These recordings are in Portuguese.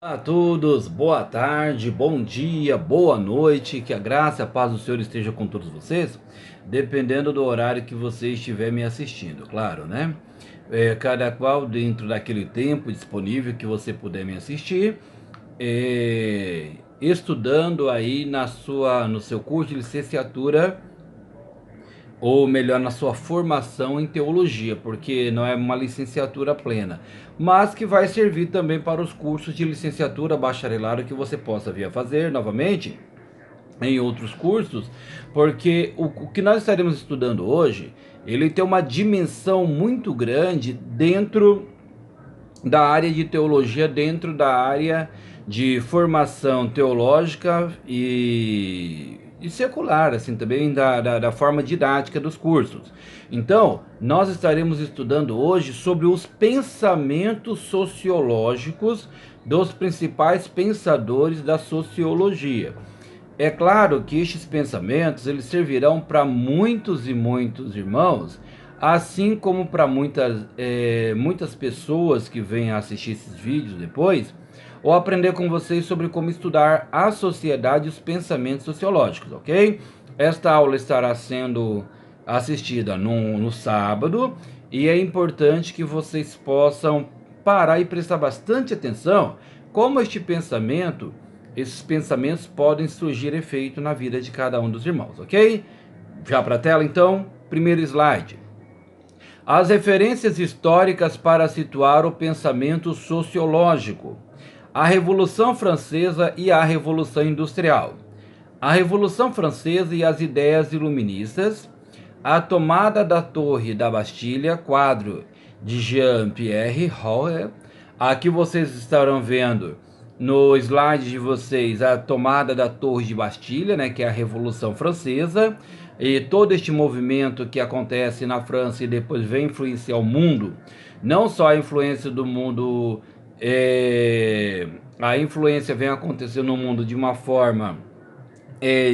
Olá a todos, boa tarde, bom dia, boa noite, que a graça e a paz do Senhor esteja com todos vocês, dependendo do horário que você estiver me assistindo, claro, né? Cada qual dentro daquele tempo disponível que você puder me assistir, estudando aí no seu curso de licenciatura, ou melhor, na sua formação em teologia, porque não é uma licenciatura plena, mas que vai servir também para os cursos de licenciatura, bacharelado que você possa vir a fazer novamente em outros cursos, porque o que nós estaremos estudando hoje, ele tem uma dimensão muito grande dentro da área de teologia, dentro da área de formação teológica e secular, assim, também da forma didática dos cursos. Então, nós estaremos estudando hoje sobre os pensamentos sociológicos dos principais pensadores da sociologia. É claro que estes pensamentos eles servirão para muitos e muitos irmãos, assim como para muitas pessoas que venham assistir esses vídeos depois, ou aprender com vocês sobre como estudar a sociedade e os pensamentos sociológicos, ok? Esta aula estará sendo assistida no sábado e é importante que vocês possam parar e prestar bastante atenção como esses pensamentos podem surgir efeito na vida de cada um dos irmãos, ok? Já para a tela então, primeiro slide. As referências históricas para situar o pensamento sociológico. A Revolução Francesa e a Revolução Industrial. A Revolução Francesa e as ideias iluministas. A tomada da Torre da Bastilha, quadro de Jean-Pierre Hauer. Aqui vocês estarão vendo no slide de vocês a tomada da Torre de Bastilha, né, que é a Revolução Francesa, e todo este movimento que acontece na França e depois vem influenciar o mundo, não só a influência do mundo, a influência vem acontecendo no mundo de uma forma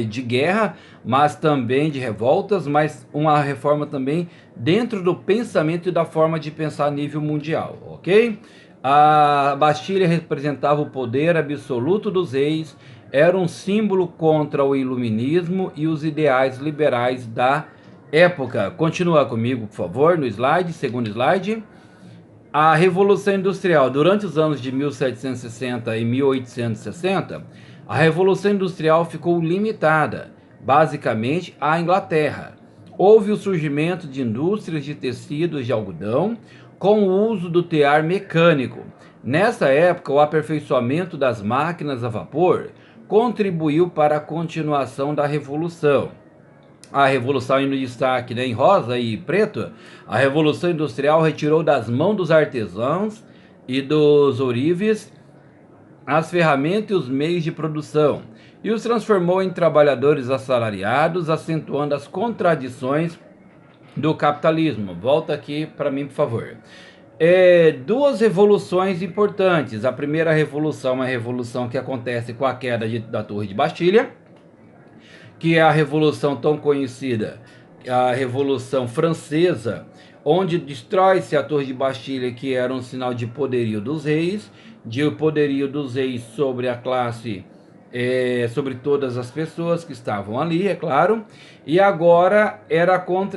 de guerra, mas também de revoltas, mas uma reforma também dentro do pensamento e da forma de pensar a nível mundial, ok? A Bastilha representava o poder absoluto dos reis, era um símbolo contra o iluminismo e os ideais liberais da época. Continua comigo, por favor, no slide, segundo slide. A Revolução Industrial. Durante os anos de 1760 e 1860, a Revolução Industrial ficou limitada, basicamente, à Inglaterra. Houve o surgimento de indústrias de tecidos de algodão com o uso do tear mecânico. Nessa época, o aperfeiçoamento das máquinas a vapor contribuiu para a continuação da Revolução. A Revolução em destaque, né, em rosa e preto, a Revolução Industrial retirou das mãos dos artesãos e dos ourives as ferramentas e os meios de produção e os transformou em trabalhadores assalariados, acentuando as contradições do capitalismo. Volta aqui para mim, por favor. Duas revoluções importantes. A primeira revolução é uma revolução que acontece com a queda da Torre de Bastilha, que é a revolução tão conhecida, a Revolução Francesa, onde destrói-se a Torre de Bastilha, que era um sinal de poderio dos reis, de poderio dos reis sobre a classe, sobre todas as pessoas que estavam ali, é claro, e agora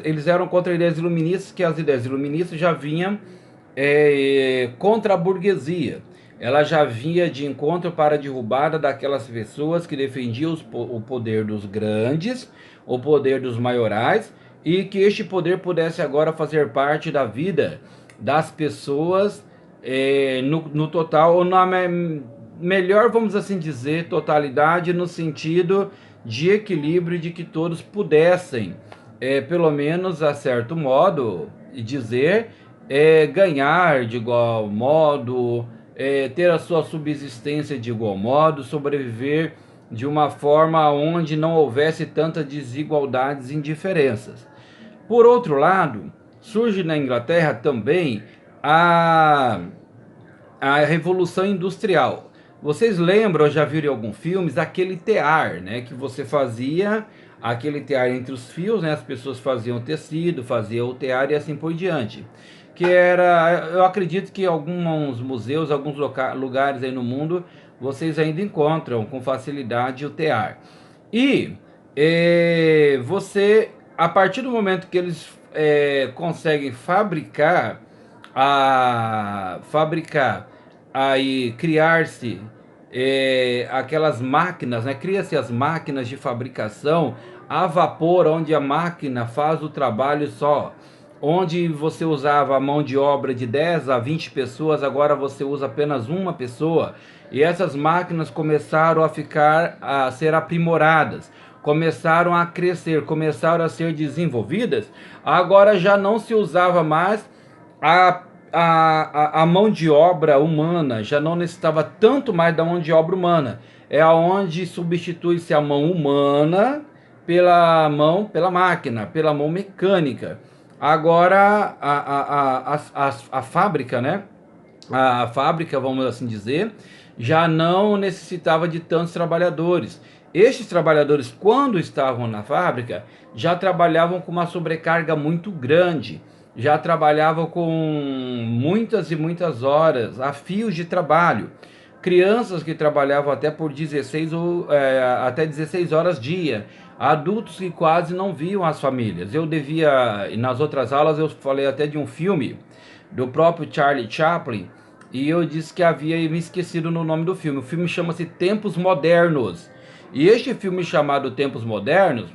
eles eram contra ideias iluministas, que as ideias iluministas já vinham contra a burguesia. Ela já vinha de encontro para a derrubada daquelas pessoas que defendiam o poder dos grandes, o poder dos maiorais, e que este poder pudesse agora fazer parte da vida das pessoas no total, ou na melhor, vamos assim dizer, totalidade, no sentido de equilíbrio, de que todos pudessem, pelo menos a certo modo, dizer, ganhar de igual modo, ter a sua subsistência de igual modo, sobreviver de uma forma onde não houvesse tantas desigualdades e indiferenças. Por outro lado, surge na Inglaterra também a Revolução Industrial. Vocês lembram, já viram em alguns filmes, aquele tear, né, que você fazia, aquele tear entre os fios, né, as pessoas faziam tecido, faziam o tear e assim por diante. que era, eu acredito que alguns museus, alguns lugares aí no mundo, vocês ainda encontram com facilidade o tear. E você, a partir do momento que eles conseguem fabricar aí criar-se aquelas máquinas, né? Cria-se as máquinas de fabricação a vapor, onde a máquina faz o trabalho só. Onde você usava a mão de obra de 10 a 20 pessoas, agora você usa apenas uma pessoa. E essas máquinas começaram a ser aprimoradas, começaram a crescer, começaram a ser desenvolvidas. Agora já não se usava mais a a mão de obra humana, já não necessitava tanto mais da mão de obra humana. É aonde substitui-se a mão humana pela máquina, pela mão mecânica. Agora a fábrica, né? A fábrica, vamos assim dizer, já não necessitava de tantos trabalhadores. Estes trabalhadores, quando estavam na fábrica, já trabalhavam com uma sobrecarga muito grande, já trabalhavam com muitas e muitas horas, a fios de trabalho. Crianças que trabalhavam até por 16 ou até 16 horas dia, adultos que quase não viam as famílias. Eu devia, nas outras aulas eu falei até de um filme do próprio Charlie Chaplin, e eu disse que havia me esquecido no nome do filme. O filme chama-se Tempos Modernos. E este filme chamado Tempos Modernos,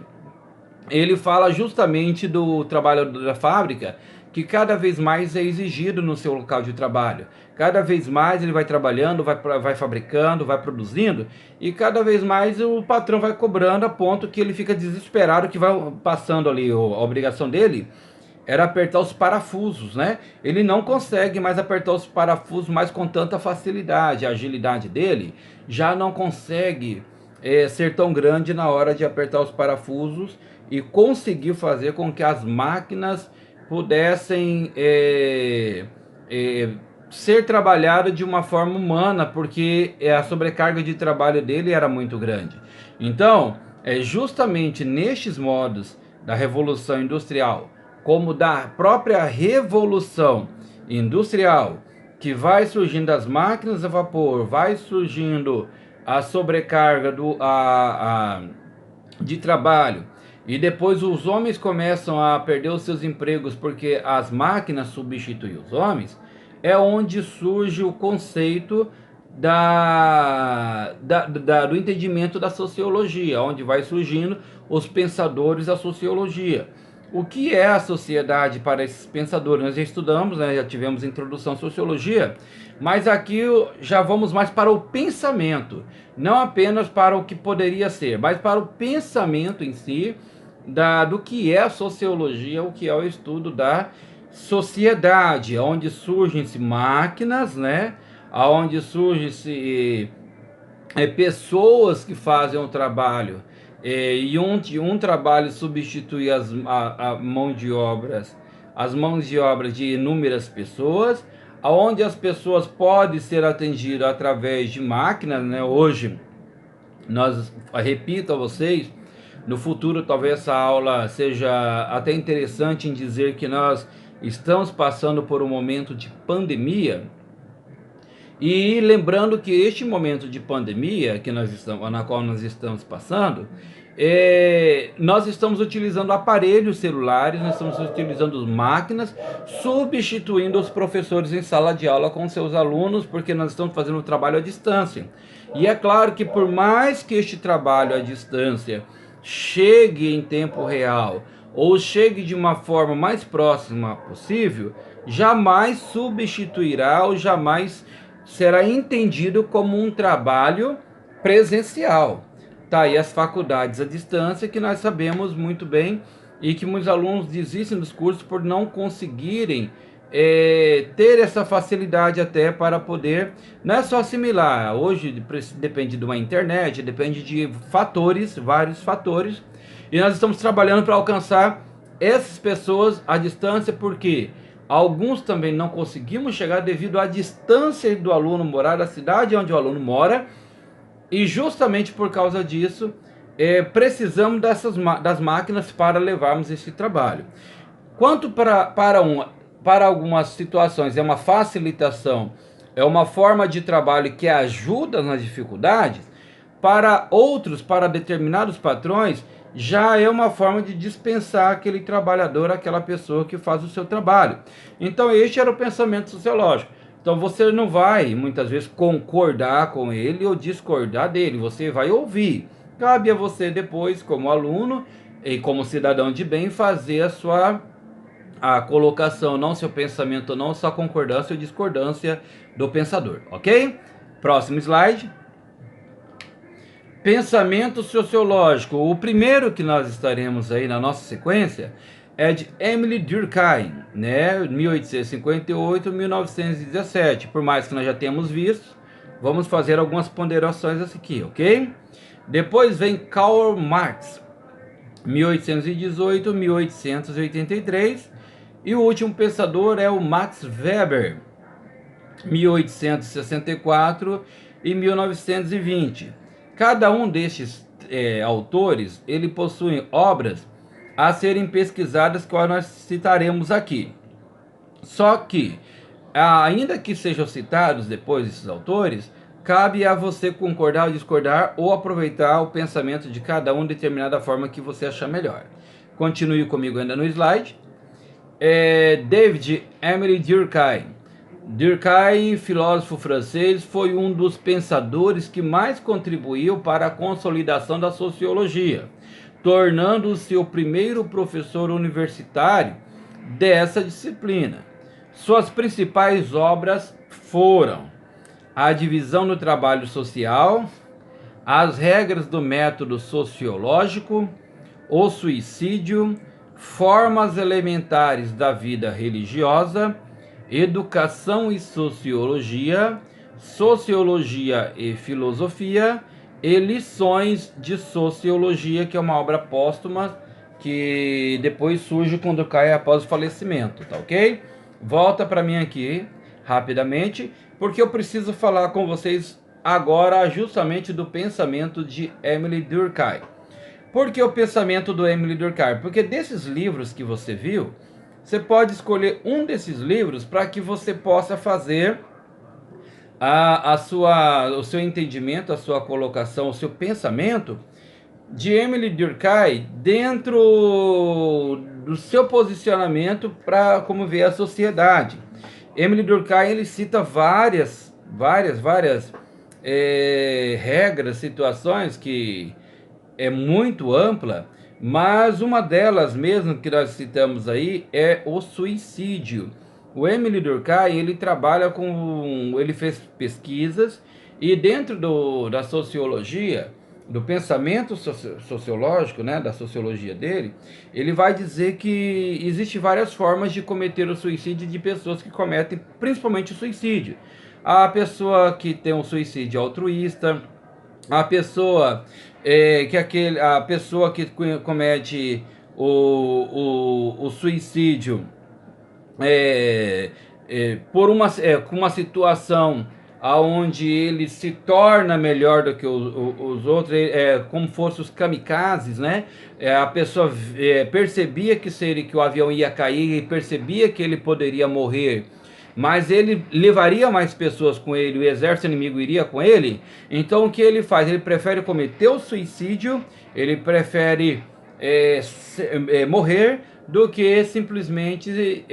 ele fala justamente do trabalhador da fábrica, que cada vez mais é exigido no seu local de trabalho. Cada vez mais ele vai trabalhando, vai fabricando, vai produzindo, e cada vez mais o patrão vai cobrando a ponto que ele fica desesperado, que vai passando ali a obrigação dele era apertar os parafusos, né? Ele não consegue mais apertar os parafusos mais com tanta facilidade. A agilidade dele já não consegue ser tão grande na hora de apertar os parafusos e conseguir fazer com que as máquinas pudessem ser trabalhadas de uma forma humana, porque a sobrecarga de trabalho dele era muito grande. Então, é justamente nestes modos da Revolução Industrial, como da própria Revolução Industrial, que vai surgindo as máquinas a vapor, vai surgindo a sobrecarga de trabalho, e depois os homens começam a perder os seus empregos porque as máquinas substituem os homens, é onde surge o conceito do entendimento da sociologia, onde vai surgindo os pensadores da sociologia. O que é a sociedade para esses pensadores? Nós já estudamos, né, já tivemos introdução à sociologia, mas aqui já vamos mais para o pensamento, não apenas para o que poderia ser, mas para o pensamento em si, do que é a sociologia, o que é o estudo da sociedade, onde surgem-se máquinas, né, onde surgem-se pessoas que fazem um trabalho, e um trabalho substitui a mão de obras, as mãos de obras de inúmeras pessoas, onde as pessoas podem ser atendidas através de máquinas, né? Hoje, repito a vocês, no futuro talvez essa aula seja até interessante em dizer que nós estamos passando por um momento de pandemia. E lembrando que este momento de pandemia na qual nós estamos passando, nós estamos utilizando aparelhos celulares, nós estamos utilizando máquinas, substituindo os professores em sala de aula com seus alunos, porque nós estamos fazendo o trabalho à distância. E é claro que por mais que este trabalho à distância chegue em tempo real, ou chegue de uma forma mais próxima possível, jamais substituirá ou jamais será entendido como um trabalho presencial. Tá aí as faculdades à distância, que nós sabemos muito bem, e que muitos alunos desistem dos cursos por não conseguirem ter essa facilidade até para poder, não é só assimilar, hoje depende de uma internet, depende de fatores, vários fatores, e nós estamos trabalhando para alcançar essas pessoas à distância, porque alguns também não conseguimos chegar devido à distância do aluno morar, da cidade onde o aluno mora, e justamente por causa disso, precisamos das máquinas para levarmos esse trabalho. Quanto para algumas situações é uma facilitação, é uma forma de trabalho que ajuda nas dificuldades, para outros, para determinados patrões, já é uma forma de dispensar aquele trabalhador, aquela pessoa que faz o seu trabalho. Então, este era o pensamento sociológico. Então, você não vai, muitas vezes, concordar com ele ou discordar dele, você vai ouvir. Cabe a você depois, como aluno e como cidadão de bem, fazer a colocação, não seu pensamento, não sua concordância ou discordância do pensador, ok? Próximo slide. Pensamento sociológico. O primeiro que nós estaremos aí na nossa sequência é de Emile Durkheim, né? 1858-1917. Por mais que nós já tenhamos visto, vamos fazer algumas ponderações aqui, ok? Depois vem Karl Marx, 1818-1883. E o último pensador é o Max Weber, 1864 e 1920. Cada um destes autores, ele possui obras a serem pesquisadas que nós citaremos aqui. Só que, ainda que sejam citados depois esses autores, cabe a você concordar ou discordar ou aproveitar o pensamento de cada um de determinada forma que você achar melhor. Continue comigo ainda no slide. David Emile Durkheim. Durkheim, filósofo francês, foi um dos pensadores que mais contribuiu para a consolidação da sociologia, tornando-se o primeiro professor universitário dessa disciplina. Suas principais obras foram A Divisão do Trabalho Social, As Regras do Método Sociológico, O Suicídio, Formas Elementares da Vida Religiosa, Educação e Sociologia, Sociologia e Filosofia e Lições de Sociologia, que é uma obra póstuma que depois surge quando cai após o falecimento, tá ok? Volta para mim aqui rapidamente, porque eu preciso falar com vocês agora justamente do pensamento de Emile Durkheim. Por que o pensamento do Emile Durkheim? Porque desses livros que você viu, você pode escolher um desses livros para que você possa fazer o seu entendimento, a sua colocação, o seu pensamento de Emile Durkheim dentro do seu posicionamento para como vê a sociedade. Emile Durkheim, ele cita várias regras, situações que é muito ampla, mas uma delas mesmo que nós citamos aí é o suicídio. O Emile Durkheim, ele fez pesquisas e dentro da sociologia, do pensamento sociológico, né, da sociologia dele, ele vai dizer que existe várias formas de cometer o suicídio de pessoas que cometem principalmente o suicídio. A pessoa que tem um suicídio altruísta, a pessoa a pessoa que comete o suicídio com uma situação aonde ele se torna melhor do que os outros, como fossem os kamikazes, né? A pessoa percebia que o avião ia cair e percebia que ele poderia morrer, mas ele levaria mais pessoas com ele, o exército inimigo iria com ele. Então o que ele faz? Ele prefere cometer o suicídio, ele prefere morrer do que simplesmente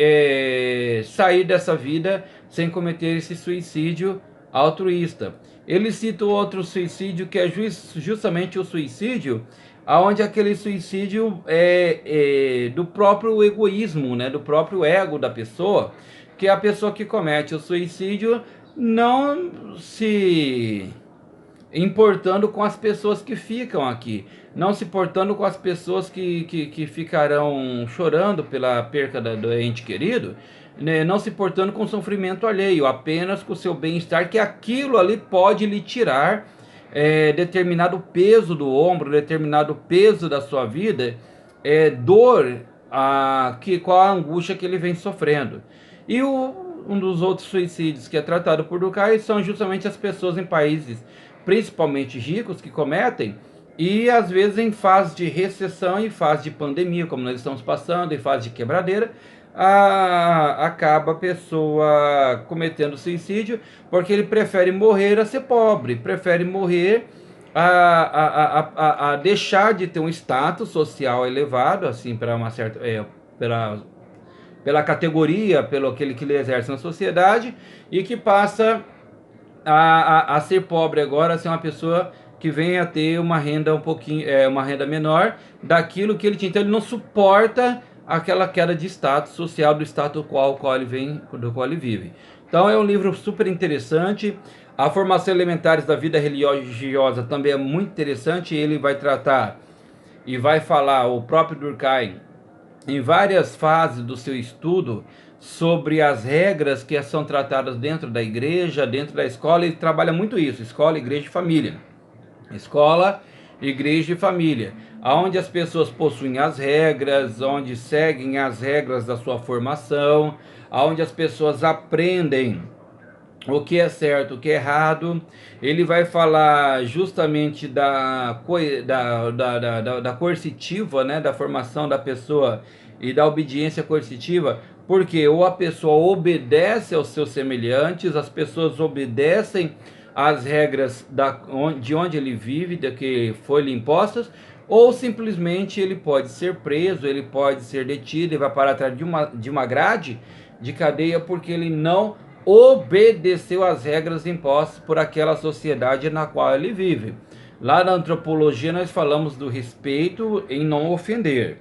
sair dessa vida sem cometer esse suicídio altruísta. Ele cita outro suicídio que é justamente o suicídio, onde aquele suicídio é do próprio egoísmo, né, do próprio ego da pessoa, que é a pessoa que comete o suicídio não se importando com as pessoas que ficam aqui, não se importando com as pessoas que ficarão chorando pela perca do ente querido, né? Não se importando com o sofrimento alheio, apenas com o seu bem-estar, que aquilo ali pode lhe tirar determinado peso do ombro, determinado peso da sua vida, dor, qual a angústia que ele vem sofrendo. E um dos outros suicídios que é tratado por Durkheim são justamente as pessoas em países principalmente ricos que cometem, e às vezes em fase de recessão, em fase de pandemia, como nós estamos passando, em fase de quebradeira, acaba a pessoa cometendo suicídio, porque ele prefere morrer a ser pobre, prefere morrer a deixar de ter um status social elevado, assim, para uma certa, pela, pela categoria, pelo aquele que ele exerce na sociedade, e que passa a ser pobre agora, a ser uma pessoa que vem a ter uma renda um pouquinho, uma renda menor daquilo que ele tinha. Então ele não suporta aquela queda de status social do status qual ele vem, do qual ele vive. Então é um livro super interessante. A formação elementares da vida religiosa também é muito interessante. Ele vai tratar e vai falar, o próprio Durkheim, em várias fases do seu estudo, sobre as regras que são tratadas dentro da igreja, dentro da escola. Ele trabalha muito isso: escola, igreja e família. Escola, igreja e família, onde as pessoas possuem as regras, onde seguem as regras da sua formação, onde as pessoas aprendem o que é certo, o que é errado. Ele vai falar justamente da coercitiva, né, da formação da pessoa e da obediência coercitiva, porque ou a pessoa obedece aos seus semelhantes, as pessoas obedecem às regras de onde ele vive, da que foi-lhe impostas, ou simplesmente ele pode ser preso, ele pode ser detido, ele vai parar atrás de uma grade de cadeia, porque ele não obedeceu às regras impostas por aquela sociedade na qual ele vive. Lá na antropologia nós falamos do respeito em não ofender.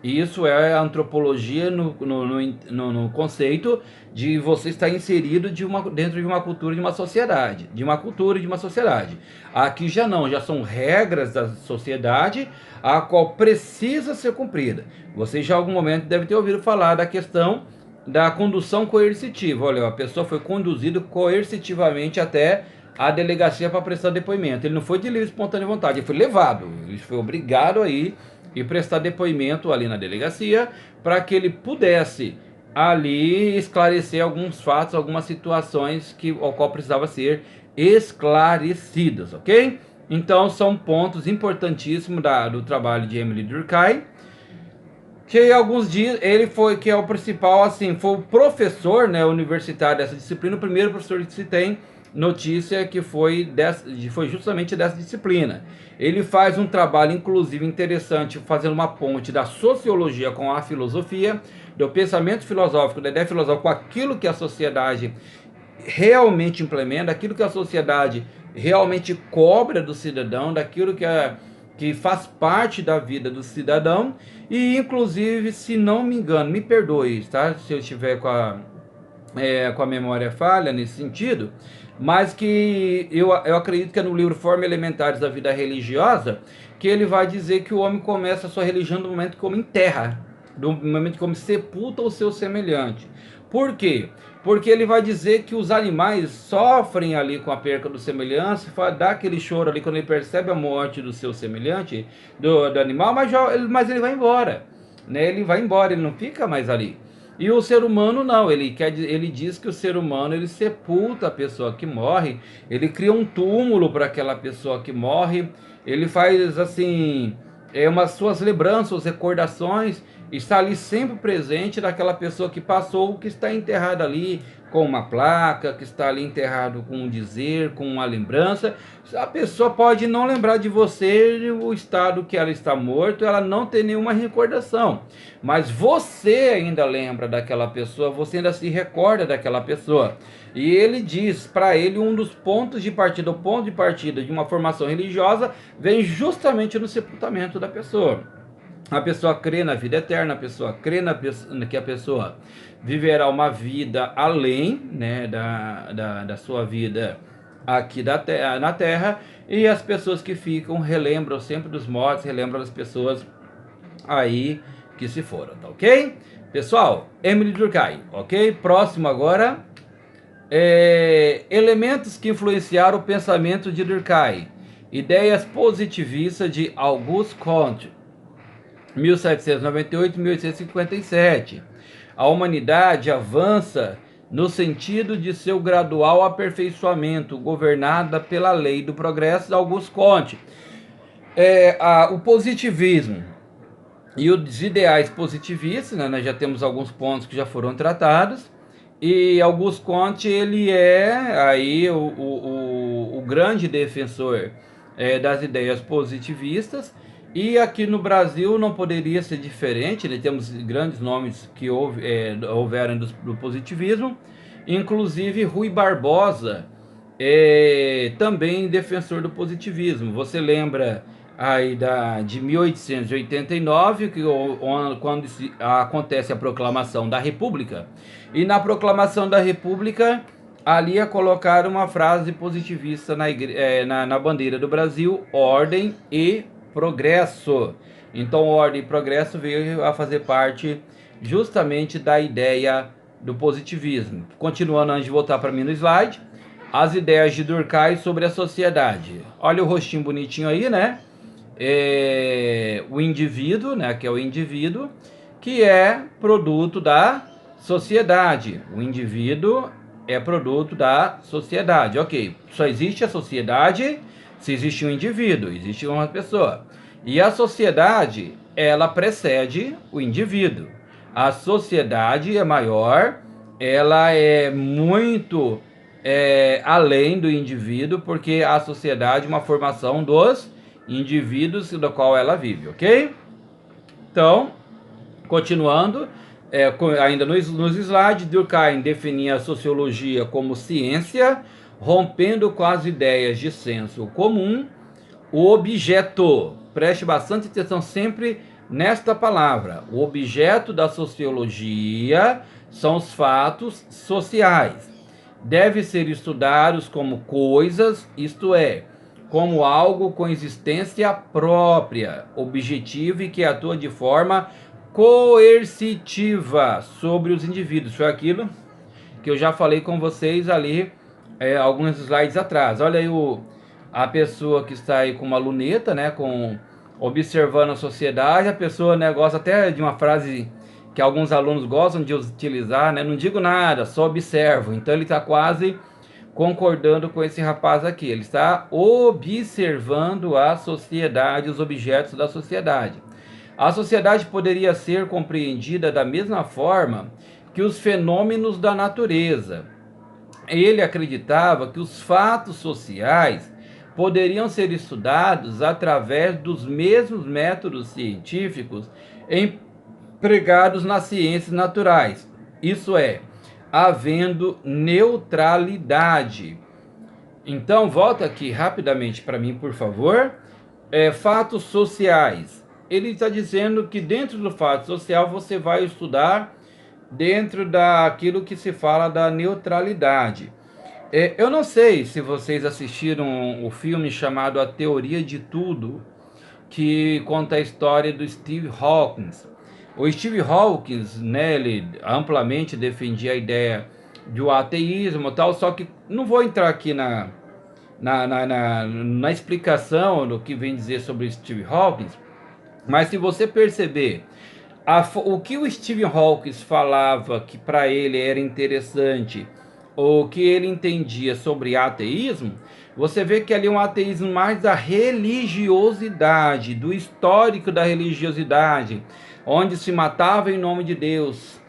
Isso é a antropologia no conceito de você estar inserido dentro de uma cultura, de uma sociedade. De uma cultura e de uma sociedade. Aqui já não, já são regras da sociedade a qual precisa ser cumprida. Você já em algum momento deve ter ouvido falar da questão da condução coercitiva. Olha, a pessoa foi conduzida coercitivamente até a delegacia para prestar depoimento. Ele não foi de livre e espontânea vontade, ele foi levado, ele foi obrigado a ir e prestar depoimento ali na delegacia, para que ele pudesse ali esclarecer alguns fatos, algumas situações ao qual precisava ser esclarecidas, ok? Então são pontos importantíssimos do trabalho de Emile Durkheim, que alguns dias ele foi, que é o principal, assim, foi o professor, né, universitário dessa disciplina, o primeiro professor que se tem notícia que foi justamente dessa disciplina. Ele faz um trabalho, inclusive, interessante, fazendo uma ponte da sociologia com a filosofia, do pensamento filosófico, da ideia filosófica, com aquilo que a sociedade realmente implementa, aquilo que a sociedade realmente cobra do cidadão, daquilo que faz parte da vida do cidadão. E inclusive, se não me engano, me perdoe, tá? Se eu estiver com a memória falha nesse sentido, mas que eu acredito que é no livro Formas Elementares da Vida Religiosa, que ele vai dizer que o homem começa a sua religião no momento como enterra, do momento como sepulta o seu semelhante. Por quê? Porque ele vai dizer que os animais sofrem ali com a perca do semelhante, dá aquele choro ali quando ele percebe a morte do seu semelhante, do animal, mas ele vai embora, né? Ele vai embora, ele não fica mais ali. E o ser humano não, ele diz que o ser humano, ele sepulta a pessoa que morre, ele cria um túmulo para aquela pessoa que morre, ele faz assim, umas suas lembranças, recordações, está ali sempre presente daquela pessoa que passou, que está enterrada ali com uma placa, que está ali enterrado com um dizer, com uma lembrança. A pessoa pode não lembrar de você, o estado que ela está morto, ela não tem nenhuma recordação, mas você ainda lembra daquela pessoa, você ainda se recorda daquela pessoa. E ele diz, para ele, um dos pontos de partida, o ponto de partida de uma formação religiosa vem justamente no sepultamento da pessoa. A pessoa crê na vida eterna, a pessoa crê que a pessoa viverá uma vida além, né, da sua vida aqui na Terra, e as pessoas que ficam relembram sempre dos mortos, relembram das pessoas aí que se foram, tá ok? Pessoal, Emile Durkheim, ok? Próximo agora, elementos que influenciaram o pensamento de Durkheim. Ideias positivistas de Auguste Comte, 1798-1857. A humanidade avança no sentido de seu gradual aperfeiçoamento, governada pela lei do progresso de Auguste Comte. O positivismo E os ideais positivistas, né, nós já temos alguns pontos que já foram tratados. E Auguste Comte, ele é aí o grande defensor das ideias positivistas. E aqui no Brasil não poderia ser diferente, né? Temos grandes nomes que houveram do positivismo, inclusive Rui Barbosa, também defensor do positivismo. Você lembra aí de 1889, quando acontece a proclamação da República, e na proclamação da República ali é colocar uma frase positivista na bandeira do Brasil: ordem e progresso. Então ordem e progresso veio a fazer parte justamente da ideia do positivismo. Continuando, antes de voltar para mim no slide, as ideias de Durkheim sobre a sociedade. Olha o rostinho bonitinho aí, né? O indivíduo, né, que é o indivíduo, que é produto da sociedade. O indivíduo é produto da sociedade. Ok, só existe a sociedade se existe um indivíduo, existe uma pessoa. E a sociedade, ela precede o indivíduo. A sociedade é maior, ela é muito além do indivíduo, porque a sociedade é uma formação dos indivíduos do qual ela vive, ok? Então, continuando, ainda nos slides, Durkheim definia a sociologia como ciência, rompendo com as ideias de senso comum. O objeto, preste bastante atenção sempre nesta palavra, o objeto da sociologia são os fatos sociais. Deve ser estudados como coisas, isto é, como algo com existência própria, objetivo e que atua de forma coercitiva sobre os indivíduos. Foi aquilo que eu já falei com vocês ali alguns slides atrás. Olha aí a pessoa que está aí com uma luneta, né, observando a sociedade. A pessoa, né, gosta até de uma frase que alguns alunos gostam de utilizar, né? Não digo nada, só observo. Então ele está quase concordando com esse rapaz aqui. Ele está observando a sociedade, os objetos da sociedade. A sociedade poderia ser compreendida da mesma forma que os fenômenos da natureza. Ele acreditava que os fatos sociais poderiam ser estudados através dos mesmos métodos científicos empregados nas ciências naturais. Isso é, havendo neutralidade. Então, volta aqui rapidamente para mim, por favor. Fatos sociais. Ele está dizendo que dentro do fato social você vai estudar dentro daquilo que se fala da neutralidade. Eu não sei se vocês assistiram o filme chamado A Teoria de Tudo, que conta a história do Steve Hawkins. O Steve Hawkins, né, ele amplamente defendia a ideia do ateísmo e tal, só que não vou entrar aqui na explicação do que vem dizer sobre Steve Hawkins, mas se você perceber o que o Steve Hawkins falava que para ele era interessante, ou que ele entendia sobre ateísmo, você vê que ali é um ateísmo mais da religiosidade, do histórico da religiosidade, onde se matava em nome de Deus,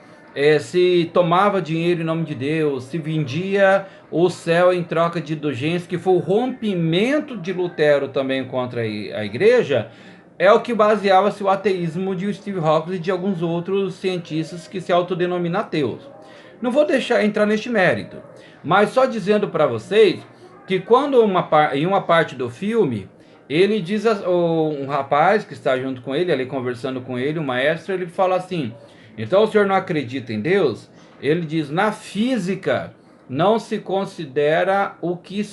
se tomava dinheiro em nome de Deus, se vendia o céu em troca de indulgência, que foi o rompimento de Lutero também contra a igreja. É o que baseava-se o ateísmo de Steve Hawkins e de alguns outros cientistas que se autodenominam ateus. Não vou deixar entrar neste mérito, mas só dizendo para vocês que quando em uma parte do filme, ele diz, um rapaz que está junto com ele, ali conversando com ele, o maestro, ele fala assim: então o senhor não acredita em Deus? Ele diz: na física não se considera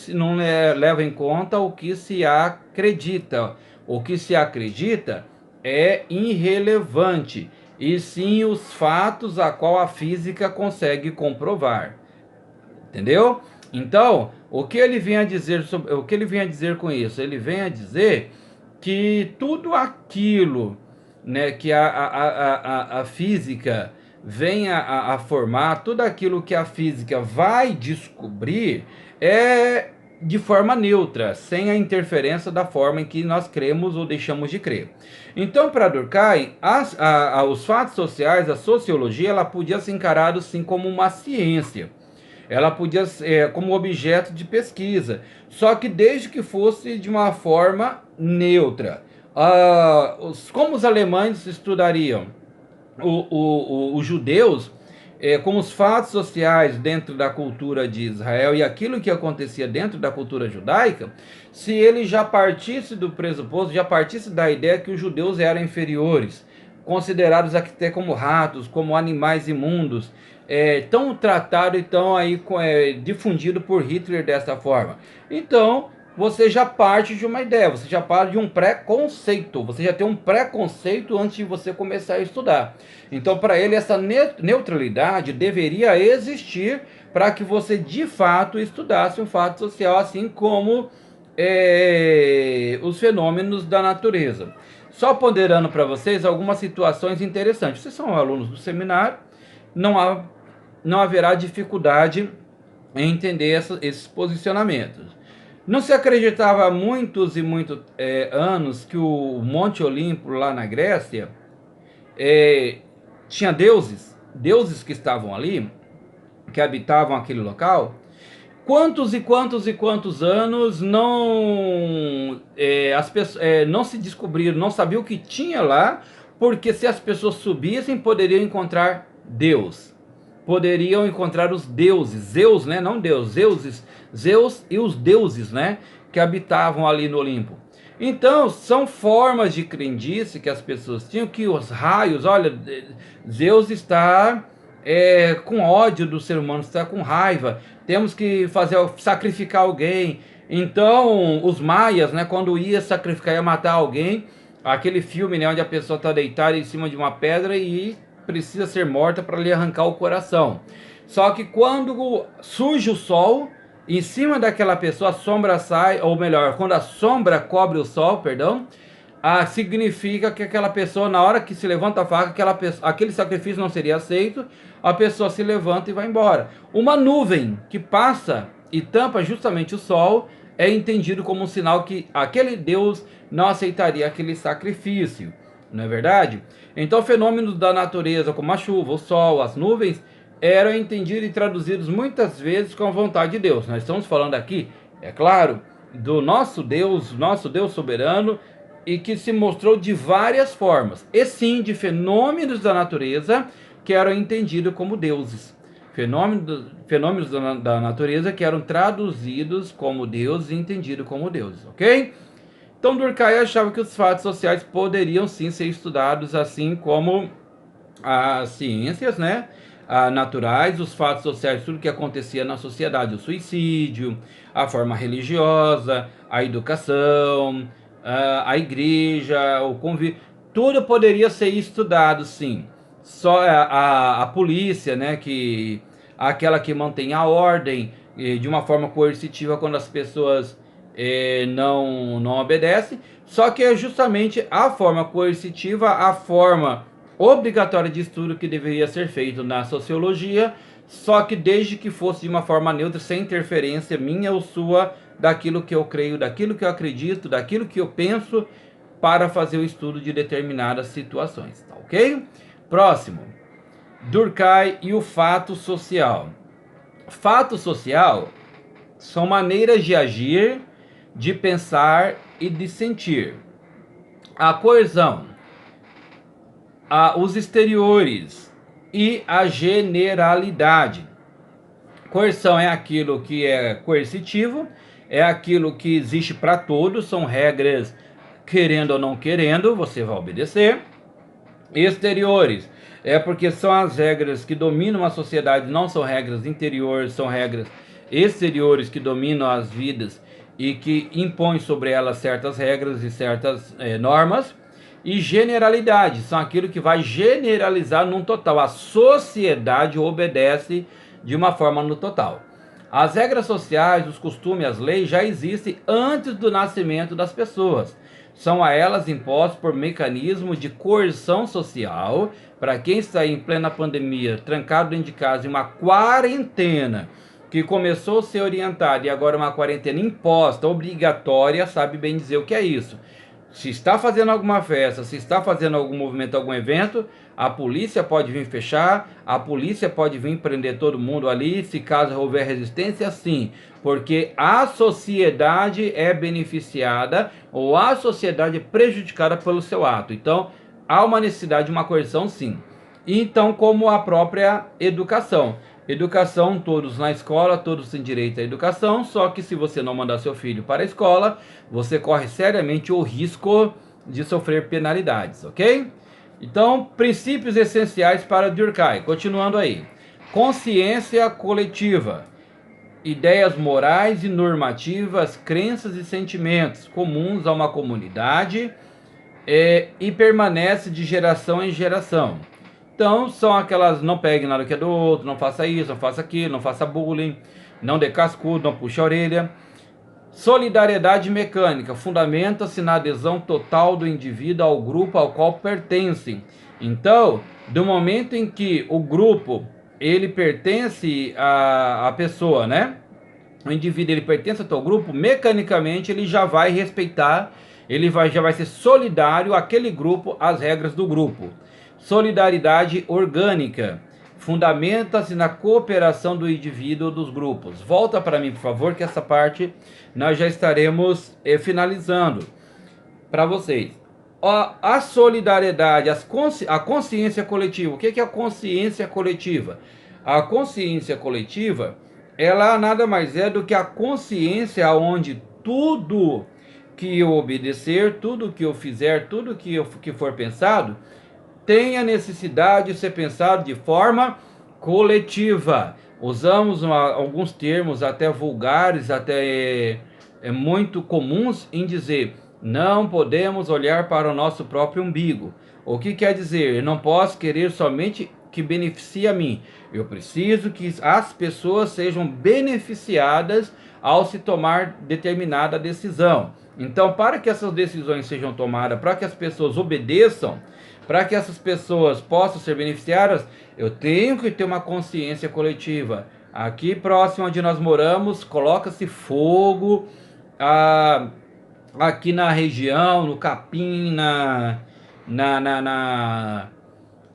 não leva em conta o que se acredita. O que se acredita é irrelevante, e sim os fatos a qual a física consegue comprovar. Entendeu? Então, o que ele vem a dizer com isso? Ele vem a dizer que tudo aquilo, né, que a física vem a formar, tudo aquilo que a física vai descobrir de forma neutra, sem a interferência da forma em que nós cremos ou deixamos de crer. Então, para Durkheim, os fatos sociais, a sociologia, ela podia ser encarada sim como uma ciência. Ela podia ser como objeto de pesquisa, só que desde que fosse de uma forma neutra. Como os alemães estudariam os judeus, com os fatos sociais dentro da cultura de Israel e aquilo que acontecia dentro da cultura judaica, se ele já partisse do pressuposto, já partisse da ideia que os judeus eram inferiores, considerados até como ratos, como animais imundos, tão tratado e tão aí difundido por Hitler dessa forma. Então, você já parte de uma ideia, você já parte de um pré-conceito, você já tem um pré-conceito antes de você começar a estudar. Então, para ele, essa neutralidade deveria existir para que você, de fato, estudasse um fato social, assim como os fenômenos da natureza. Só ponderando para vocês algumas situações interessantes. Vocês são alunos do seminário, não haverá dificuldade em entender esses posicionamentos. Não se acreditava há muitos e muitos anos que o Monte Olimpo, lá na Grécia, tinha deuses que estavam ali, que habitavam aquele local. Quantos e quantos e quantos anos as pessoas não se descobriram, não sabiam o que tinha lá, porque se as pessoas subissem, poderiam encontrar Deus. Poderiam encontrar os deuses, Zeus, né? Não Deus, Zeus e os deuses, né? Que habitavam ali no Olimpo. Então, são formas de crendice que as pessoas tinham, que os raios, olha, Zeus está com ódio do ser humano, está com raiva, temos que sacrificar alguém. Então, os maias, né, quando ia sacrificar, ia matar alguém, aquele filme, né, onde a pessoa está deitada em cima de uma pedra e precisa ser morta para lhe arrancar o coração. Só que quando surge o sol, em cima daquela pessoa a sombra sai, ou melhor, quando a sombra cobre o sol, perdão, significa que aquela pessoa, na hora que se levanta a faca, aquele sacrifício não seria aceito, a pessoa se levanta e vai embora. Uma nuvem que passa e tampa justamente o sol é entendido como um sinal que aquele Deus não aceitaria aquele sacrifício, não é verdade? Então, fenômenos da natureza, como a chuva, o sol, as nuvens, eram entendidos e traduzidos muitas vezes com a vontade de Deus. Nós estamos falando aqui, é claro, do nosso Deus soberano, e que se mostrou de várias formas, e sim de fenômenos da natureza que eram entendidos como deuses. Fenômenos da natureza que eram traduzidos como deuses e entendidos como deuses, ok? Então, Durkheim achava que os fatos sociais poderiam sim ser estudados, assim como as ciências, né, naturais, os fatos sociais, tudo que acontecia na sociedade, o suicídio, a forma religiosa, a educação, a igreja, o convívio, tudo poderia ser estudado, sim. Só a polícia, né, aquela que mantém a ordem de uma forma coercitiva quando as pessoas não obedecem. Só que é justamente a forma coercitiva, a forma obrigatória de estudo que deveria ser feito na sociologia, só que desde que fosse de uma forma neutra, sem interferência minha ou sua, daquilo que eu creio, daquilo que eu acredito, daquilo que eu penso, para fazer o estudo de determinadas situações, tá ok? Próximo, Durkheim e o fato social. Fato social são maneiras de agir, de pensar e de sentir. A coerção, os exteriores e a generalidade. Coerção é aquilo que é coercitivo, é aquilo que existe para todos, são regras, querendo ou não querendo, você vai obedecer. Exteriores é porque são as regras que dominam a sociedade, não são regras interiores, são regras exteriores que dominam as vidas e que impõem sobre elas certas regras e certas normas. E generalidade são aquilo que vai generalizar num total. A sociedade obedece de uma forma no total. As regras sociais, os costumes, as leis já existem antes do nascimento das pessoas. São a elas impostos por mecanismo de coerção social. Para quem está em plena pandemia, trancado dentro de casa, em uma quarentena, que começou a ser orientada e agora uma quarentena imposta, obrigatória, sabe bem dizer o que é isso. Se está fazendo alguma festa, se está fazendo algum movimento, algum evento, a polícia pode vir fechar, a polícia pode vir prender todo mundo ali, se caso houver resistência, sim. Porque a sociedade é beneficiada ou a sociedade é prejudicada pelo seu ato. Então, há uma necessidade de uma coerção, sim. Então, como a própria educação. Educação, todos na escola, todos têm direito à educação, só que se você não mandar seu filho para a escola, você corre seriamente o risco de sofrer penalidades, ok? Então, princípios essenciais para Durkheim. Continuando aí. Consciência coletiva. Ideias morais e normativas, crenças e sentimentos comuns a uma comunidade e permanece de geração em geração. Então, são aquelas, não pegue nada que é do outro, não faça isso, não faça aquilo, não faça bullying, não dê cascudo, não puxe a orelha. Solidariedade mecânica, fundamenta-se na adesão total do indivíduo ao grupo ao qual pertence. Então, do momento em que o grupo, ele pertence à pessoa, né? O indivíduo, ele pertence ao teu grupo, mecanicamente ele já vai respeitar, já vai ser solidário àquele grupo, às regras do grupo. Solidariedade orgânica. Fundamenta-se na cooperação do indivíduo dos grupos. Volta para mim, por favor, que essa parte nós já estaremos finalizando para vocês. A solidariedade, a consciência coletiva. O que é a consciência coletiva? A consciência coletiva, ela nada mais é do que a consciência onde tudo que eu obedecer, tudo que eu fizer, tudo que for pensado, tem a necessidade de ser pensado de forma coletiva. Usamos alguns termos até vulgares, até muito comuns em dizer: não podemos olhar para o nosso próprio umbigo. O que quer dizer? Eu não posso querer somente que beneficie a mim. Eu preciso que as pessoas sejam beneficiadas ao se tomar determinada decisão. Então, para que essas decisões sejam tomadas, para que as pessoas obedeçam, para que essas pessoas possam ser beneficiadas, eu tenho que ter uma consciência coletiva. Aqui próximo onde nós moramos, coloca-se fogo, aqui na região, no Capim,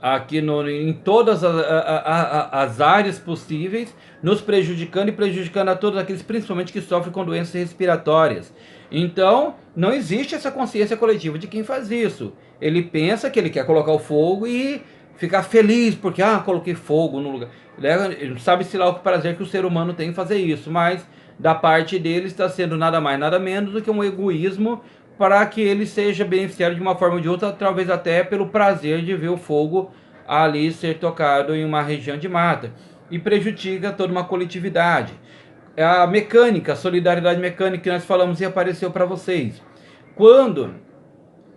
aqui em todas as áreas possíveis, nos prejudicando e prejudicando a todos aqueles, principalmente que sofrem com doenças respiratórias. Então, não existe essa consciência coletiva de quem faz isso. Ele pensa que ele quer colocar o fogo e ficar feliz porque, coloquei fogo no lugar. Ele sabe-se lá o prazer que o ser humano tem em fazer isso, mas da parte dele está sendo nada mais, nada menos do que um egoísmo para que ele seja beneficiado de uma forma ou de outra, talvez até pelo prazer de ver o fogo ali ser tocado em uma região de mata. E prejudica toda uma coletividade. A mecânica, a solidariedade mecânica que nós falamos e apareceu para vocês. Quando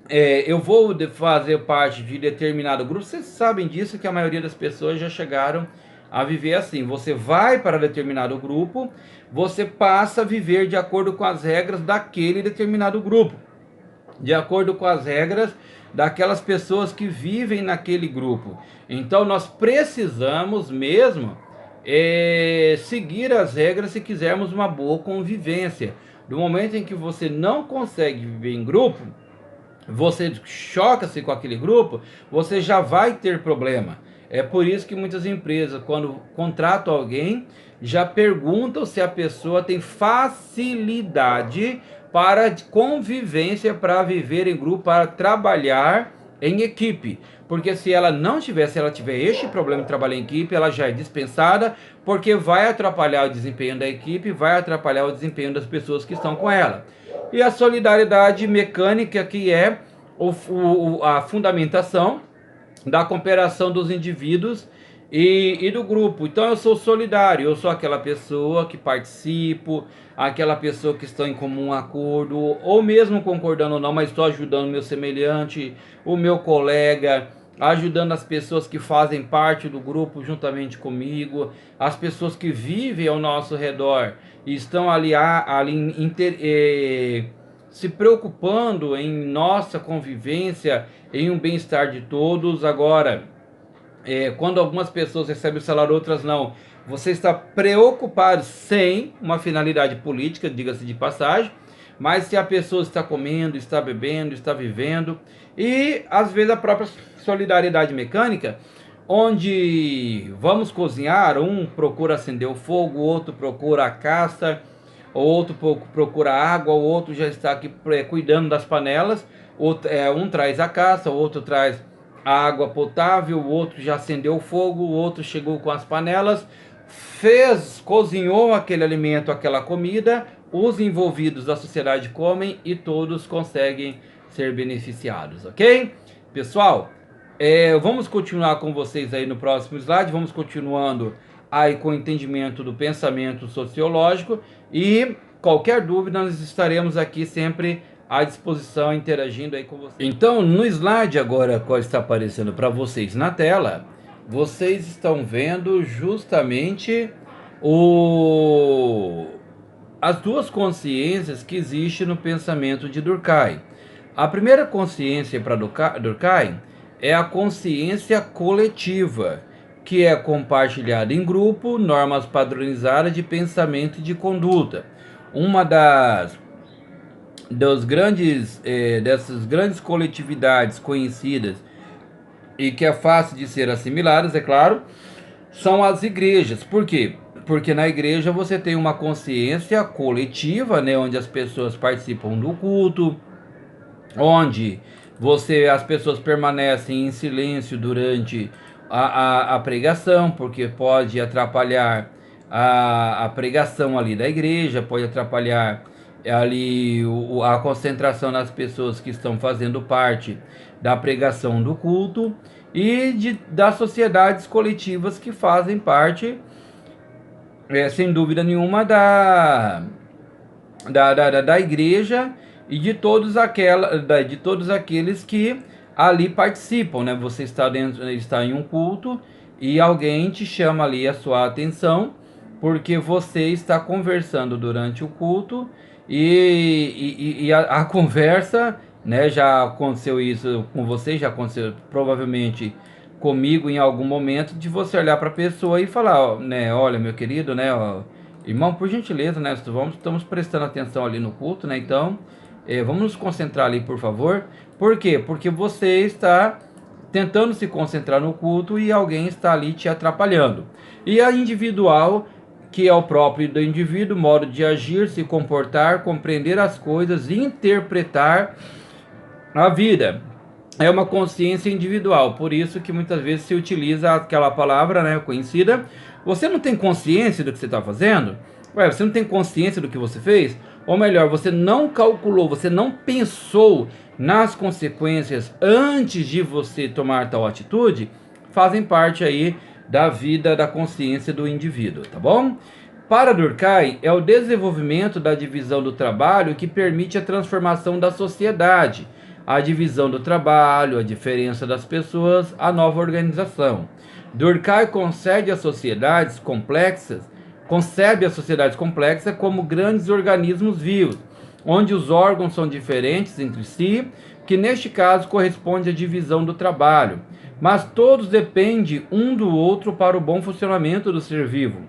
eu vou fazer parte de determinado grupo, vocês sabem disso, que a maioria das pessoas já chegaram a viver assim. Você vai para determinado grupo, você passa a viver de acordo com as regras daquele determinado grupo, de acordo com as regras daquelas pessoas que vivem naquele grupo. Então nós precisamos mesmo seguir as regras se quisermos uma boa convivência. Do momento em que você não consegue viver em grupo, você choca-se com aquele grupo, você já vai ter problema. É por isso que muitas empresas, quando contratam alguém, já perguntam se a pessoa tem facilidade para convivência, para viver em grupo, para trabalhar em equipe. Porque se ela não tiver, se ela tiver este problema de trabalhar em equipe, ela já é dispensada, porque vai atrapalhar o desempenho da equipe, vai atrapalhar o desempenho das pessoas que estão com ela. E a solidariedade mecânica, que é a fundamentação da cooperação dos indivíduos e do grupo. Então eu sou solidário, eu sou aquela pessoa que participo, aquela pessoa que está em comum acordo, ou mesmo concordando ou não, mas estou ajudando o meu semelhante, o meu colega, ajudando as pessoas que fazem parte do grupo juntamente comigo, as pessoas que vivem ao nosso redor e estão se preocupando em nossa convivência, em um bem-estar de todos. Agora, quando algumas pessoas recebem o salário, outras não, Você está preocupado sem uma finalidade política, diga-se de passagem, mas se a pessoa está comendo, está bebendo, está vivendo, e às vezes a própria solidariedade mecânica, onde vamos cozinhar, um procura acender o fogo, o outro procura a caça, o outro procura água, o outro já está aqui cuidando das panelas, um traz a caça, o outro traz a água potável, o outro já acendeu o fogo, o outro chegou com as panelas, cozinhou aquele alimento, aquela comida, os envolvidos da sociedade comem e todos conseguem ser beneficiados, ok? Pessoal, vamos continuar com vocês aí no próximo slide, vamos continuando aí com o entendimento do pensamento sociológico e qualquer dúvida nós estaremos aqui sempre à disposição, interagindo aí com vocês. Então, no slide agora, qual está aparecendo para vocês na tela, vocês estão vendo justamente as duas consciências que existem no pensamento de Durkheim. A primeira consciência para Durkheim é a consciência coletiva, que é compartilhada em grupo, normas padronizadas de pensamento e de conduta. Uma dessas grandes coletividades conhecidas e que é fácil de ser assimiladas, é claro, são as igrejas. Por quê? Porque na igreja você tem uma consciência coletiva, né, onde as pessoas participam do culto, onde as pessoas permanecem em silêncio durante a pregação, porque pode atrapalhar a pregação ali da igreja, pode atrapalhar ali a concentração das pessoas que estão fazendo parte da pregação do culto e das sociedades coletivas que fazem parte, sem dúvida nenhuma, da igreja e de todos aqueles que ali participam, né? Você está em um culto e alguém te chama ali a sua atenção porque você está conversando durante o culto e a conversa, né? Já aconteceu isso com você, já aconteceu provavelmente comigo em algum momento, de você olhar para a pessoa e falar, né? Olha, meu querido, né? Irmão, por gentileza, né? Estamos prestando atenção ali no culto, né? Então, vamos nos concentrar ali, por favor. Por quê? Porque você está tentando se concentrar no culto e alguém está ali te atrapalhando. E a individual, que é o próprio do indivíduo, modo de agir, se comportar, compreender as coisas, interpretar a vida. É uma consciência individual, por isso que muitas vezes se utiliza aquela palavra, né, conhecida. Você não tem consciência do que você está fazendo? Ué, você não tem consciência do que você fez? Ou melhor, você não calculou, você não pensou nas consequências antes de você tomar tal atitude? Fazem parte aí da vida, da consciência do indivíduo, tá bom? Para Durkheim, é o desenvolvimento da divisão do trabalho que permite a transformação da sociedade, a divisão do trabalho, a diferença das pessoas, a nova organização. Durkheim concebe as sociedades complexas como grandes organismos vivos, onde os órgãos são diferentes entre si, que neste caso corresponde à divisão do trabalho, mas todos dependem um do outro para o bom funcionamento do ser vivo.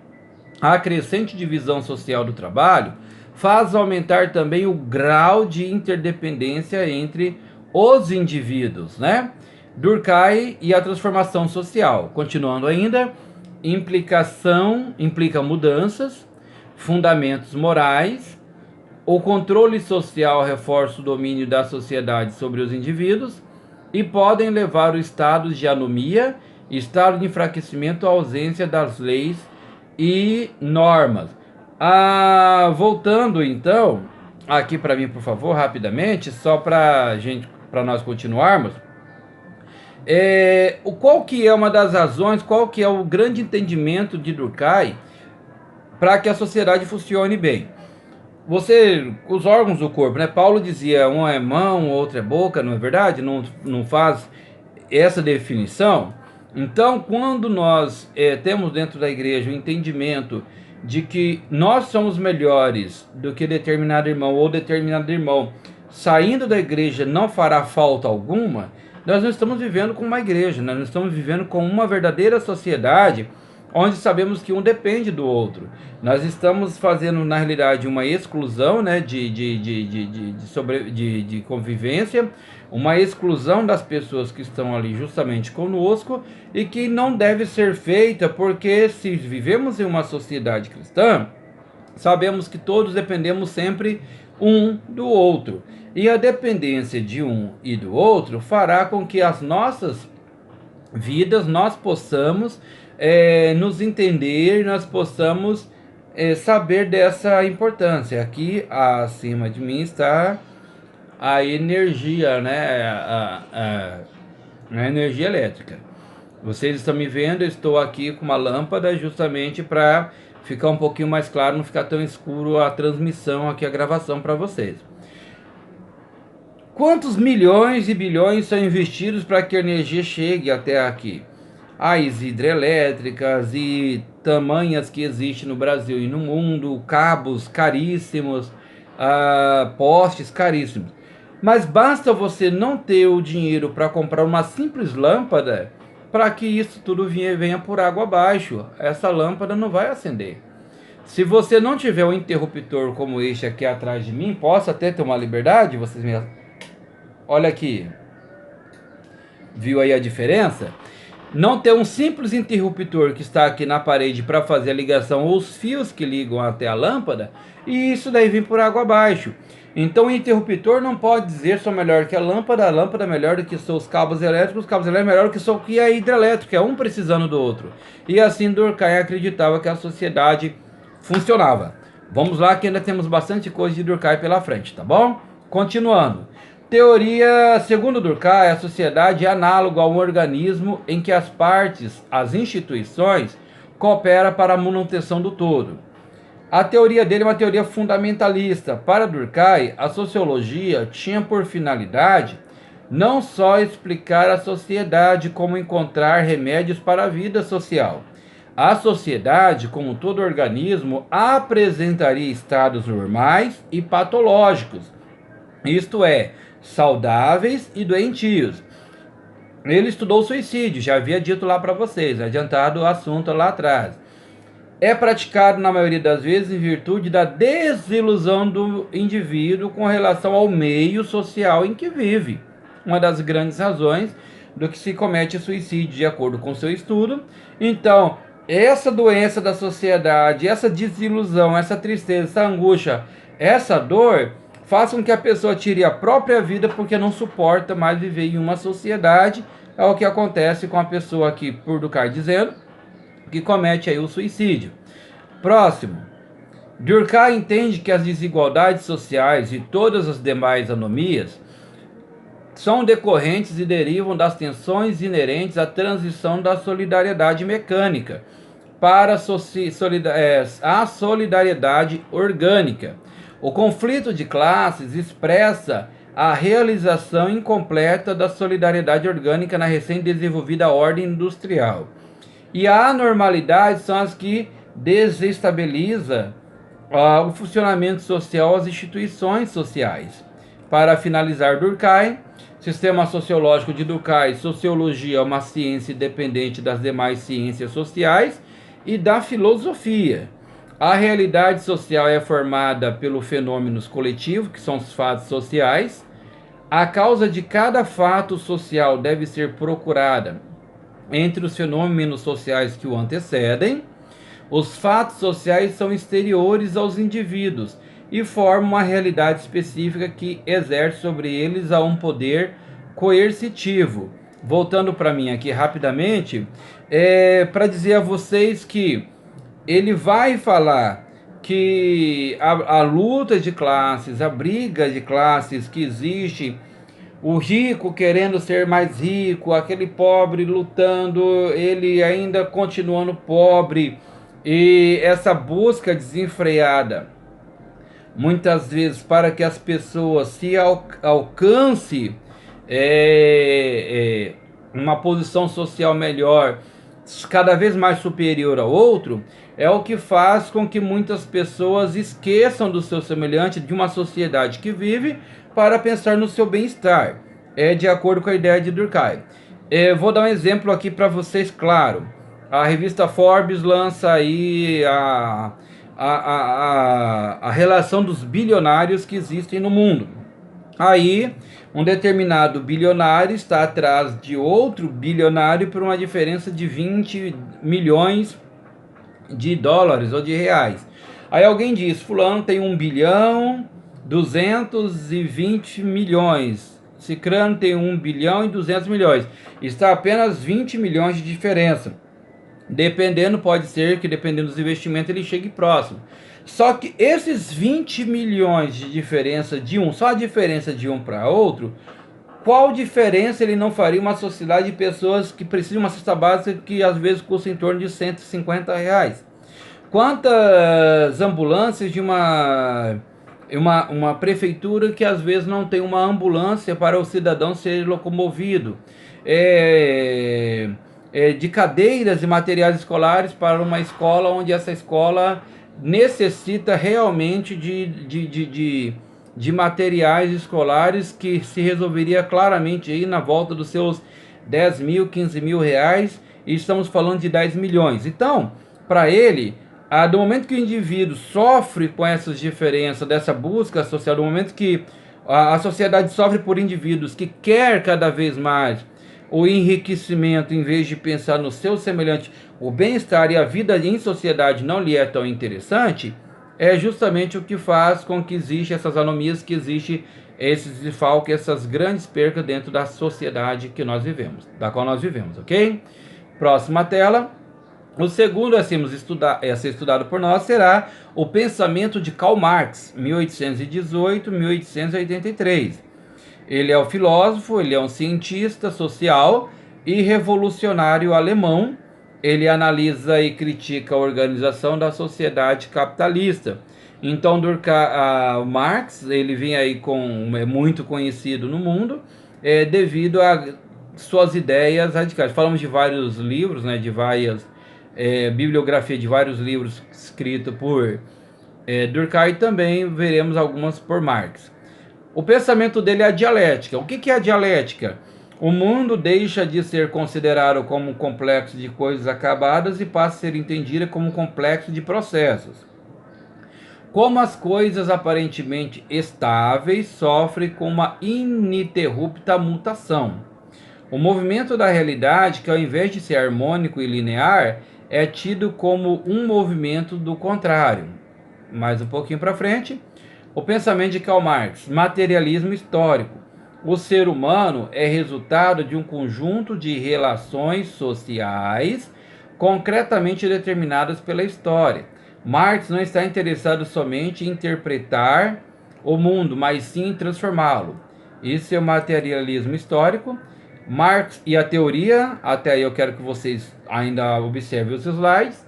A crescente divisão social do trabalho faz aumentar também o grau de interdependência entre os indivíduos, né? Durkheim e a transformação social. Continuando ainda, implica mudanças, fundamentos morais, o controle social reforça o domínio da sociedade sobre os indivíduos e podem levar o estado de anomia, estado de enfraquecimento à ausência das leis e normas. Voltando então, aqui para mim, por favor, rapidamente, só para nós continuarmos. Qual que é uma das razões, qual que é o grande entendimento de Durkheim para que a sociedade funcione bem? Os órgãos do corpo, né? Paulo dizia, um é mão, outro é boca, não é verdade? Não faz essa definição? Então, quando nós temos dentro da igreja o entendimento de que nós somos melhores do que determinado irmão, ou determinado irmão saindo da igreja não fará falta alguma, nós não estamos vivendo com uma igreja, nós não estamos vivendo com uma verdadeira sociedade, onde sabemos que um depende do outro. Nós estamos fazendo, na realidade, uma exclusão, né, de convivência, uma exclusão das pessoas que estão ali justamente conosco e que não deve ser feita, porque se vivemos em uma sociedade cristã, sabemos que todos dependemos sempre um do outro. E a dependência de um e do outro fará com que as nossas vidas nós possamos nos entender, nós possamos saber dessa importância. Aqui acima de mim está a energia, né? A energia elétrica. Vocês estão me vendo, eu estou aqui com uma lâmpada justamente para ficar um pouquinho mais claro, não ficar tão escuro a transmissão aqui, a gravação para vocês. Quantos milhões e bilhões são investidos para que a energia chegue até aqui? As hidrelétricas e tamanhas que existem no Brasil e no mundo, cabos caríssimos, postes caríssimos. Mas basta você não ter o dinheiro para comprar uma simples lâmpada para que isso tudo venha por água abaixo. Essa lâmpada não vai acender. Se você não tiver um interruptor como este aqui atrás de mim, posso até ter uma liberdade, vocês me... Olha aqui. Viu aí a diferença? Não ter um simples interruptor que está aqui na parede para fazer a ligação ou os fios que ligam até a lâmpada, e isso daí vem por água abaixo. Então o interruptor não pode dizer sou melhor que a lâmpada é melhor do que os cabos elétricos, os cabos elétricos é melhor do que a hidrelétrica, um precisando do outro. E assim Durkheim acreditava que a sociedade funcionava. Vamos lá que ainda temos bastante coisa de Durkheim pela frente, tá bom? Continuando. Teoria, segundo Durkheim, a sociedade é análoga a um organismo em que as partes, as instituições, cooperam para a manutenção do todo. A teoria dele é uma teoria fundamentalista. Para Durkheim, a sociologia tinha por finalidade não só explicar a sociedade, como encontrar remédios para a vida social. A sociedade, como todo organismo, apresentaria estados normais e patológicos, isto é, saudáveis e doentios. Ele estudou o suicídio, já havia dito lá para vocês, adiantado o assunto lá atrás. É praticado na maioria das vezes em virtude da desilusão do indivíduo com relação ao meio social em que vive. Uma das grandes razões do que se comete suicídio, de acordo com seu estudo. Então, essa doença da sociedade, essa desilusão, essa tristeza, essa angústia, essa dor, façam que a pessoa tire a própria vida porque não suporta mais viver em uma sociedade. É o que acontece com a pessoa aqui, por Durkheim dizendo, que comete aí o suicídio. Próximo. Durkheim entende que as desigualdades sociais e todas as demais anomias são decorrentes e derivam das tensões inerentes à transição da solidariedade mecânica para a solidariedade orgânica. O conflito de classes expressa a realização incompleta da solidariedade orgânica na recém-desenvolvida ordem industrial. E a anormalidade são as que desestabilizam o funcionamento social, as instituições sociais. Para finalizar, Durkheim, sistema sociológico de Durkheim, sociologia é uma ciência independente das demais ciências sociais e da filosofia. A realidade social é formada pelos fenômenos coletivos, que são os fatos sociais. A causa de cada fato social deve ser procurada entre os fenômenos sociais que o antecedem. Os fatos sociais são exteriores aos indivíduos e formam uma realidade específica que exerce sobre eles um poder coercitivo. Voltando para mim aqui rapidamente, para dizer a vocês que ele vai falar que a luta de classes, a briga de classes que existe, o rico querendo ser mais rico, aquele pobre lutando, ele ainda continuando pobre, e essa busca desenfreada, muitas vezes para que as pessoas se alcance uma posição social melhor, cada vez mais superior ao outro, é o que faz com que muitas pessoas esqueçam do seu semelhante, de uma sociedade que vive, para pensar no seu bem-estar. De acordo com a ideia de Durkheim. Vou dar um exemplo aqui para vocês, claro. A revista Forbes lança aí a relação dos bilionários que existem no mundo. Aí, um determinado bilionário está atrás de outro bilionário por uma diferença de 20 milhões de dólares ou de reais. Aí alguém diz, fulano tem 1 bilhão 220 milhões. Cicrano tem 1 bilhão e 200 milhões. Está apenas 20 milhões de diferença. Dependendo, pode ser que dependendo dos investimentos ele chegue próximo. Só que esses 20 milhões de diferença de um, só a diferença de um para outro, qual diferença ele não faria uma sociedade de pessoas que precisam de uma cesta básica que às vezes custa em torno de R$ 150? Quantas ambulâncias de uma prefeitura que às vezes não tem uma ambulância para o cidadão ser locomovido? De cadeiras e materiais escolares para uma escola onde essa escola necessita realmente de materiais escolares que se resolveria claramente aí na volta dos seus 10 mil, 15 mil reais, e estamos falando de 10 milhões. Então, para ele, do momento que o indivíduo sofre com essas diferenças, dessa busca social, do momento que a sociedade sofre por indivíduos que quer cada vez mais o enriquecimento, em vez de pensar no seu semelhante, o bem-estar e a vida em sociedade não lhe é tão interessante, é justamente o que faz com que existam essas anomias, que existem esses desfalques, essas grandes percas dentro da sociedade que nós vivemos, da qual nós vivemos, ok? Próxima tela. O segundo a ser estudado por nós será o pensamento de Karl Marx, 1818-1883. Ele é um filósofo, ele é um cientista social e revolucionário alemão. Ele analisa e critica a organização da sociedade capitalista. Então, Marx, ele vem aí é muito conhecido no mundo, devido a suas ideias radicais. Falamos de vários livros, né, de várias bibliografia de vários livros escritos por Durkheim, e também veremos algumas por Marx. O pensamento dele é a dialética. O que é a dialética? O mundo deixa de ser considerado como um complexo de coisas acabadas e passa a ser entendida como um complexo de processos. Como as coisas aparentemente estáveis sofrem com uma ininterrupta mutação. O movimento da realidade, que ao invés de ser harmônico e linear, é tido como um movimento do contrário. Mais um pouquinho para frente. O pensamento de Karl Marx, materialismo histórico. O ser humano é resultado de um conjunto de relações sociais concretamente determinadas pela história. Marx não está interessado somente em interpretar o mundo, mas sim em transformá-lo. Isso é o materialismo histórico. Marx e a teoria, até aí eu quero que vocês ainda observem os slides,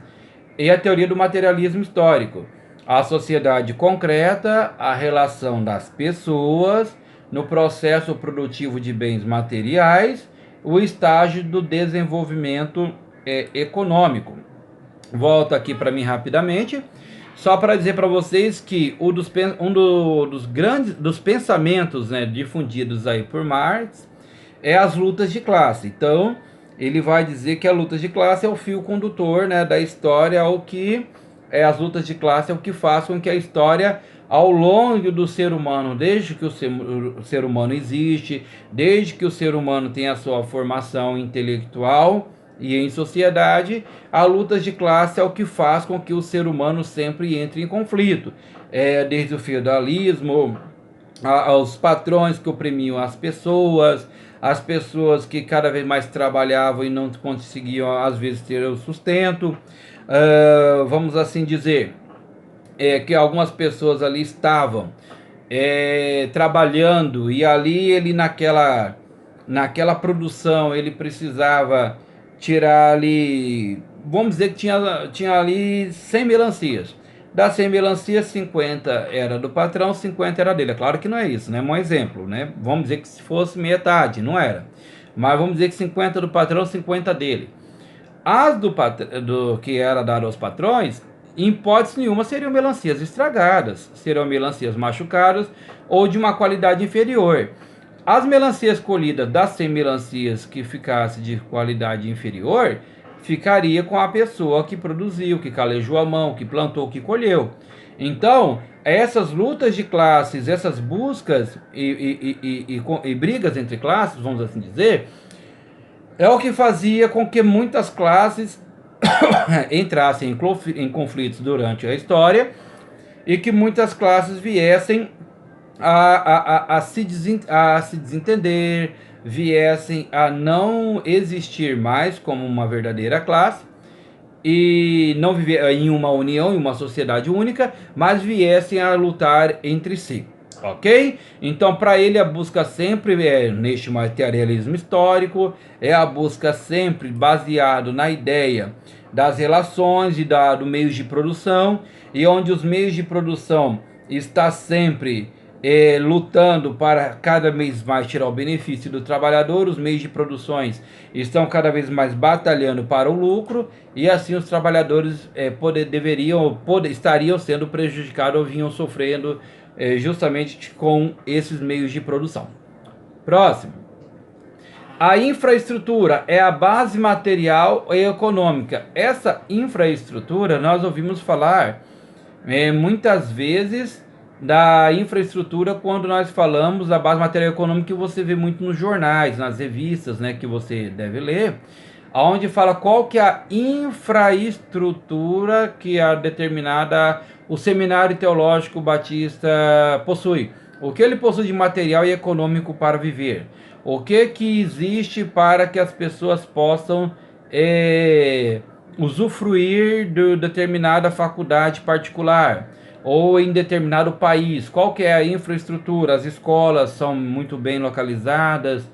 e a teoria do materialismo histórico. A sociedade concreta, a relação das pessoas no processo produtivo de bens materiais, o estágio do desenvolvimento econômico. Volto aqui para mim rapidamente, só para dizer para vocês que dos pensamentos, né, difundidos aí por Marx é as lutas de classe. Então, ele vai dizer que a luta de classe é o fio condutor, né, da história, o que as lutas de classe é o que faz com que a história, ao longo do ser humano, desde que o ser humano existe, desde que o ser humano tem a sua formação intelectual e em sociedade, a luta de classe é o que faz com que o ser humano sempre entre em conflito. Desde o feudalismo, aos patrões que oprimiam as pessoas que cada vez mais trabalhavam e não conseguiam, às vezes, ter o sustento. Vamos assim dizer, que algumas pessoas ali estavam trabalhando, e ali ele naquela produção ele precisava tirar ali, vamos dizer que tinha ali 100 melancias. Das 100 melancias, 50 era do patrão, 50 era dele. É claro que não é isso, né? Um exemplo, né? Vamos dizer que se fosse metade, não era. Mas vamos dizer que 50 do patrão, 50 dele. As do que era dado aos patrões, em hipótese nenhuma, seriam melancias estragadas, seriam melancias machucadas ou de uma qualidade inferior. As melancias colhidas das 100 melancias que ficasse de qualidade inferior ficaria com a pessoa que produziu, que calejou a mão, que plantou, que colheu. Então, essas lutas de classes, essas buscas e brigas entre classes, vamos assim dizer, é o que fazia com que muitas classes entrassem em conflitos durante a história e que muitas classes viessem a se desentender, viessem a não existir mais como uma verdadeira classe e não viver em uma união, em uma sociedade única, mas viessem a lutar entre si. Ok? Então, para ele, a busca sempre é neste materialismo histórico, é a busca sempre baseado na ideia das relações e do meios de produção, e onde os meios de produção está sempre lutando para cada vez mais tirar o benefício do trabalhador, os meios de produções estão cada vez mais batalhando para o lucro, e assim os trabalhadores estariam sendo prejudicados ou vinham sofrendo justamente com esses meios de produção. Próximo. A infraestrutura é a base material e econômica. Essa infraestrutura, nós ouvimos falar muitas vezes da infraestrutura quando nós falamos da base material econômica, que você vê muito nos jornais, nas revistas, né, que você deve ler, onde fala qual que é a infraestrutura que a determinada, o Seminário Teológico Batista possui. O que ele possui de material e econômico para viver? O que existe para que as pessoas possam usufruir de determinada faculdade particular ou em determinado país? Qual que é a infraestrutura? As escolas são muito bem localizadas,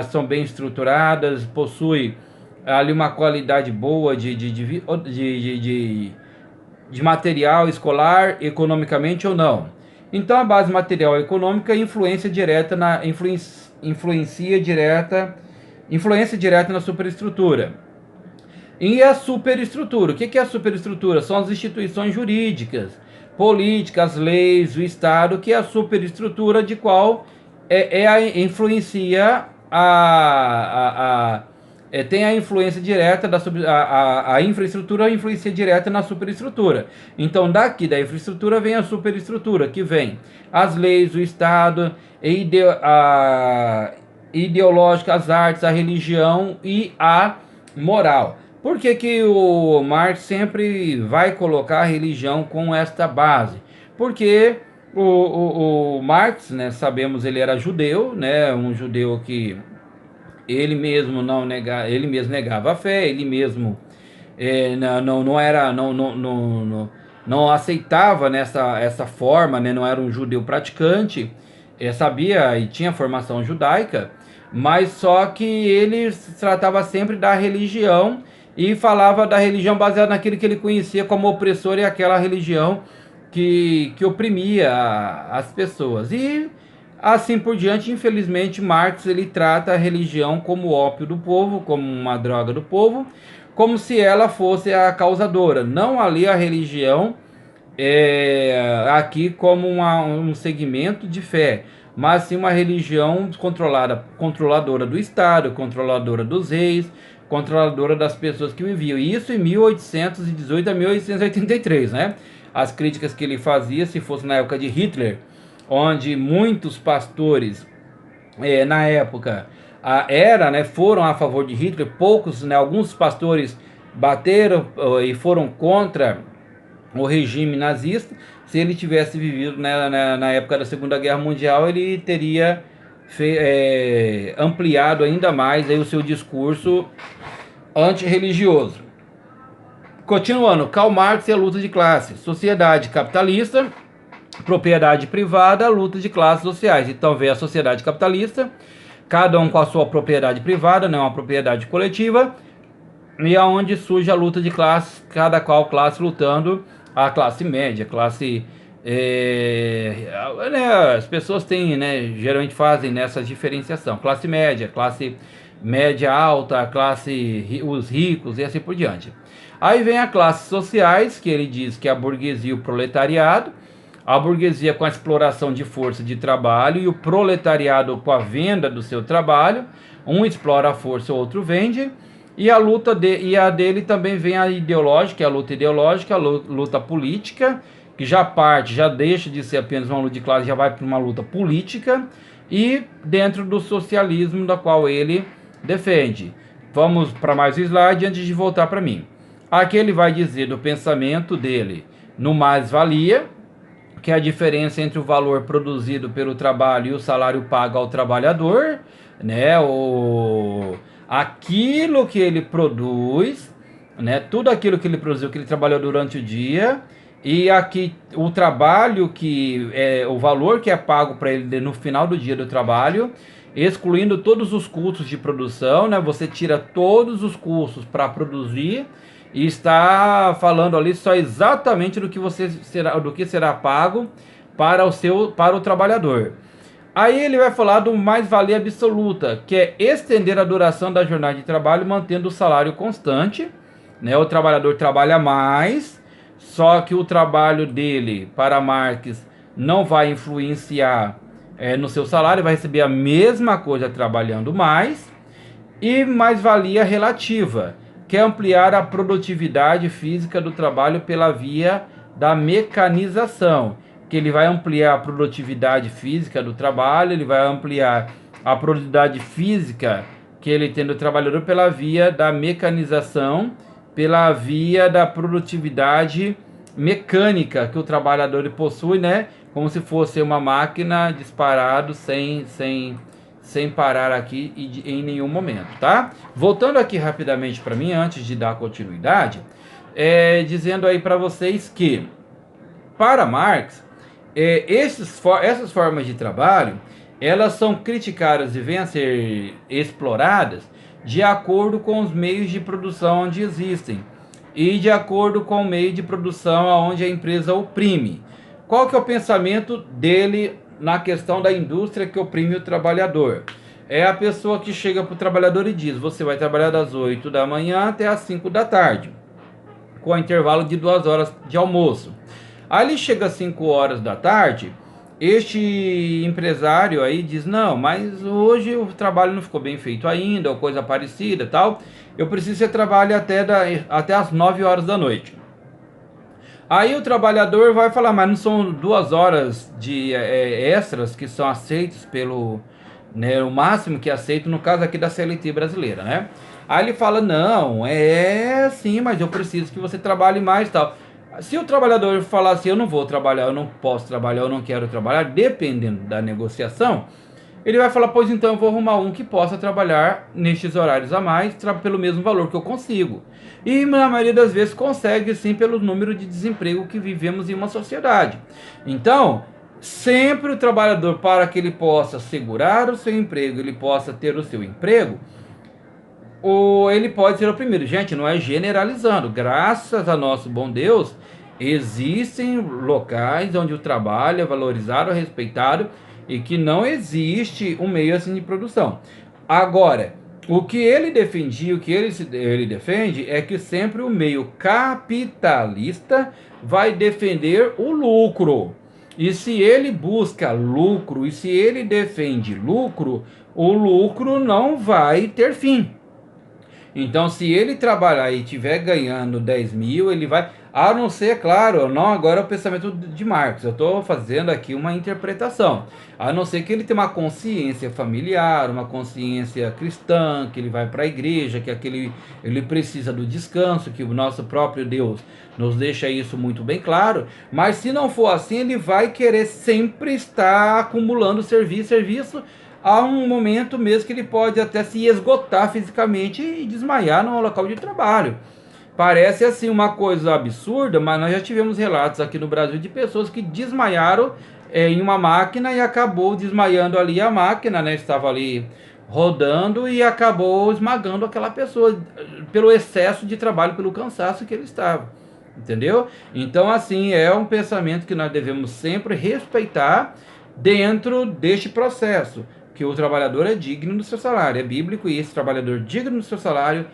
são bem estruturadas, possui ali uma qualidade boa de material escolar, economicamente ou não. Então a base material e econômica influencia direta na superestrutura. E a superestrutura, o que é a superestrutura? São as instituições jurídicas, políticas, leis, o Estado, que é a superestrutura de qual tem a influência direta a infraestrutura influencia direta na superestrutura. Então daqui da infraestrutura vem a superestrutura, que vem as leis, o Estado, a ideológica, as artes, a religião e a moral. Por que o Marx sempre vai colocar a religião com esta base? Porque o Marx, né, sabemos, ele era judeu, né, um judeu que ele mesmo negava a fé, ele mesmo não aceitava essa forma, né, não era um judeu praticante, sabia e tinha formação judaica, mas só que ele tratava sempre da religião e falava da religião baseada naquilo que ele conhecia como opressor, e aquela religião que oprimia as pessoas. E assim por diante. Infelizmente, Marx ele trata a religião como ópio do povo, como uma droga do povo, como se ela fosse a causadora. Não ali a religião aqui como um segmento de fé, mas sim uma religião controladora do Estado, controladora dos reis, controladora das pessoas que viviam. Isso em 1818 a 1883, né? As críticas que ele fazia, se fosse na época de Hitler, onde muitos pastores na época foram a favor de Hitler, poucos, né, alguns pastores bateram e foram contra o regime nazista. Se ele tivesse vivido na época da Segunda Guerra Mundial, ele teria ampliado ainda mais aí o seu discurso antirreligioso. Continuando, Karl Marx e a luta de classes. Sociedade capitalista, propriedade privada, luta de classes sociais. Então vem a sociedade capitalista, cada um com a sua propriedade privada, não é uma propriedade coletiva, e aonde surge a luta de classes, cada qual classe lutando, a classe média, classe as pessoas têm, né, geralmente fazem nessa diferenciação, classe média alta, os ricos e assim por diante. Aí vem a classes sociais, que ele diz que é a burguesia e o proletariado, a burguesia com a exploração de força de trabalho e o proletariado com a venda do seu trabalho, um explora a força, o outro vende. E e a dele também vem a ideológica, a luta ideológica, a luta política, que já deixa de ser apenas uma luta de classe, já vai para uma luta política, e dentro do socialismo da qual ele defende. Vamos para mais um slide antes de voltar para mim. Aqui ele vai dizer do pensamento dele no mais-valia, que é a diferença entre o valor produzido pelo trabalho e o salário pago ao trabalhador, né? Aquilo que ele produz, né? Tudo aquilo que ele produziu, que ele trabalhou durante o dia, e aqui o trabalho que é o valor que é pago para ele no final do dia do trabalho, excluindo todos os custos de produção, né? Você tira todos os custos para produzir e está falando ali só exatamente do que será pago para o trabalhador. Aí ele vai falar do mais-valia absoluta, que é estender a duração da jornada de trabalho mantendo o salário constante, né? O trabalhador trabalha mais, só que o trabalho dele, para Marx, não vai influenciar no seu salário, vai receber a mesma coisa trabalhando mais. E mais-valia relativa, que é ampliar a produtividade física do trabalho pela via da mecanização, que ele vai ampliar a produtividade física do trabalho, ele vai ampliar a produtividade física que ele tem do trabalhador pela via da mecanização, pela via da produtividade mecânica que o trabalhador possui, né? Como se fosse uma máquina disparado sem parar aqui em nenhum momento, tá? Voltando aqui rapidamente para mim, antes de dar continuidade, dizendo aí para vocês que, para Marx, essas formas de trabalho, elas são criticadas e vêm a ser exploradas de acordo com os meios de produção onde existem e de acordo com o meio de produção onde a empresa oprime. Qual que é o pensamento dele na questão da indústria que oprime o trabalhador? É a pessoa que chega para o trabalhador e diz: você vai trabalhar das 8 da manhã até as 5 da tarde, com intervalo de 2 horas de almoço. Aí ele chega às 5 horas da tarde, este empresário aí diz: não, mas hoje o trabalho não ficou bem feito ainda, ou coisa parecida tal, eu preciso que você trabalhe até as 9 horas da noite. Aí o trabalhador vai falar: mas não são 2 horas de extras que são aceitos pelo, né, o máximo que é aceito no caso aqui da CLT brasileira, né? Aí ele fala: não, sim, mas eu preciso que você trabalhe mais e tal. Se o trabalhador falar assim: eu não vou trabalhar, eu não posso trabalhar, eu não quero trabalhar, dependendo da negociação, ele vai falar: pois então eu vou arrumar um que possa trabalhar nestes horários a mais, pelo mesmo valor que eu consigo. E na maioria das vezes consegue sim, pelo número de desemprego que vivemos em uma sociedade. Então, sempre o trabalhador, para que ele possa segurar o seu emprego, ele possa ter o seu emprego, ou ele pode ser o primeiro. Gente, não é generalizando. Graças a nosso bom Deus, existem locais onde o trabalho é valorizado, respeitado, e que não existe um meio assim de produção. Agora, o que ele defendia, o que ele defende é que sempre o meio capitalista vai defender o lucro. E se ele busca lucro, e se ele defende lucro, o lucro não vai ter fim. Então, se ele trabalhar e estiver ganhando 10 mil, ele vai... A não ser, claro, não agora é o pensamento de Marx. Eu estou fazendo aqui uma interpretação. A não ser que ele tenha uma consciência familiar, uma consciência cristã, que ele vai para a igreja, que ele precisa do descanso, que o nosso próprio Deus nos deixa isso muito bem claro. Mas se não for assim, ele vai querer sempre estar acumulando serviço, há um momento mesmo que ele pode até se esgotar fisicamente e desmaiar no local de trabalho. Parece assim uma coisa absurda, mas nós já tivemos relatos aqui no Brasil de pessoas que desmaiaram em uma máquina e acabou desmaiando ali a máquina, né? Estava ali rodando e acabou esmagando aquela pessoa pelo excesso de trabalho, pelo cansaço que ele estava. Entendeu? Então, assim, é um pensamento que nós devemos sempre respeitar dentro deste processo, que o trabalhador é digno do seu salário, é bíblico, e esse trabalhador digno do seu salário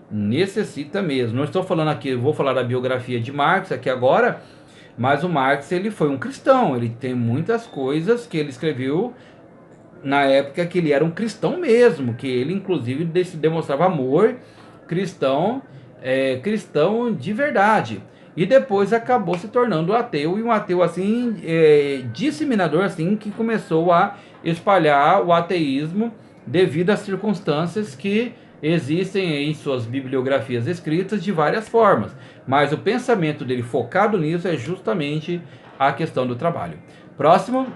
necessita mesmo. Não estou falando aqui, eu vou falar da biografia de Marx aqui agora, mas o Marx, ele foi um cristão, ele tem muitas coisas que ele escreveu na época que ele era um cristão mesmo, que ele inclusive demonstrava amor cristão, cristão de verdade. E depois acabou se tornando ateu, e um ateu assim, disseminador, assim, que começou a espalhar o ateísmo devido às circunstâncias que existem em suas bibliografias escritas de várias formas. Mas o pensamento dele focado nisso é justamente a questão do trabalho. Próximo,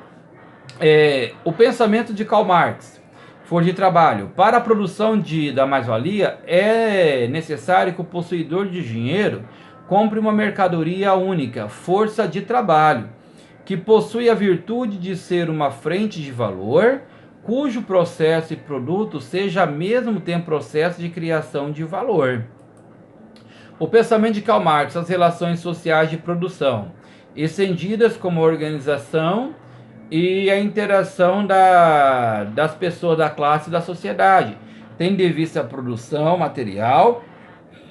o pensamento de Karl Marx. For de trabalho. Para a produção da mais-valia, é necessário que o possuidor de dinheiro compre uma mercadoria única, força de trabalho, que possui a virtude de ser uma frente de valor, cujo processo e produto seja ao mesmo tempo processo de criação de valor. O pensamento de Karl Marx, as relações sociais de produção, estendidas como organização e a interação das pessoas da classe e da sociedade, tendo em vista a produção material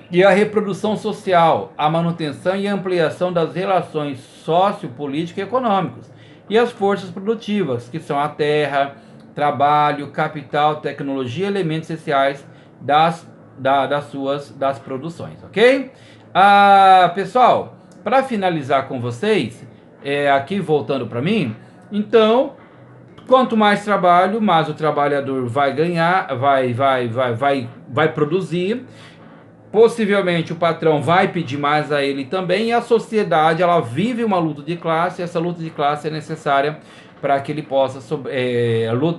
e a reprodução social, a manutenção e ampliação das relações sociopolíticas e econômicas, e as forças produtivas, que são a terra, trabalho, capital, tecnologia, elementos essenciais das produções, ok? Pessoal, para finalizar com vocês, aqui voltando para mim, então, quanto mais trabalho, mais o trabalhador vai ganhar, vai produzir. Possivelmente o patrão vai pedir mais a ele também, e a sociedade, ela vive uma luta de classe. Essa luta de classe é necessária para que ele possa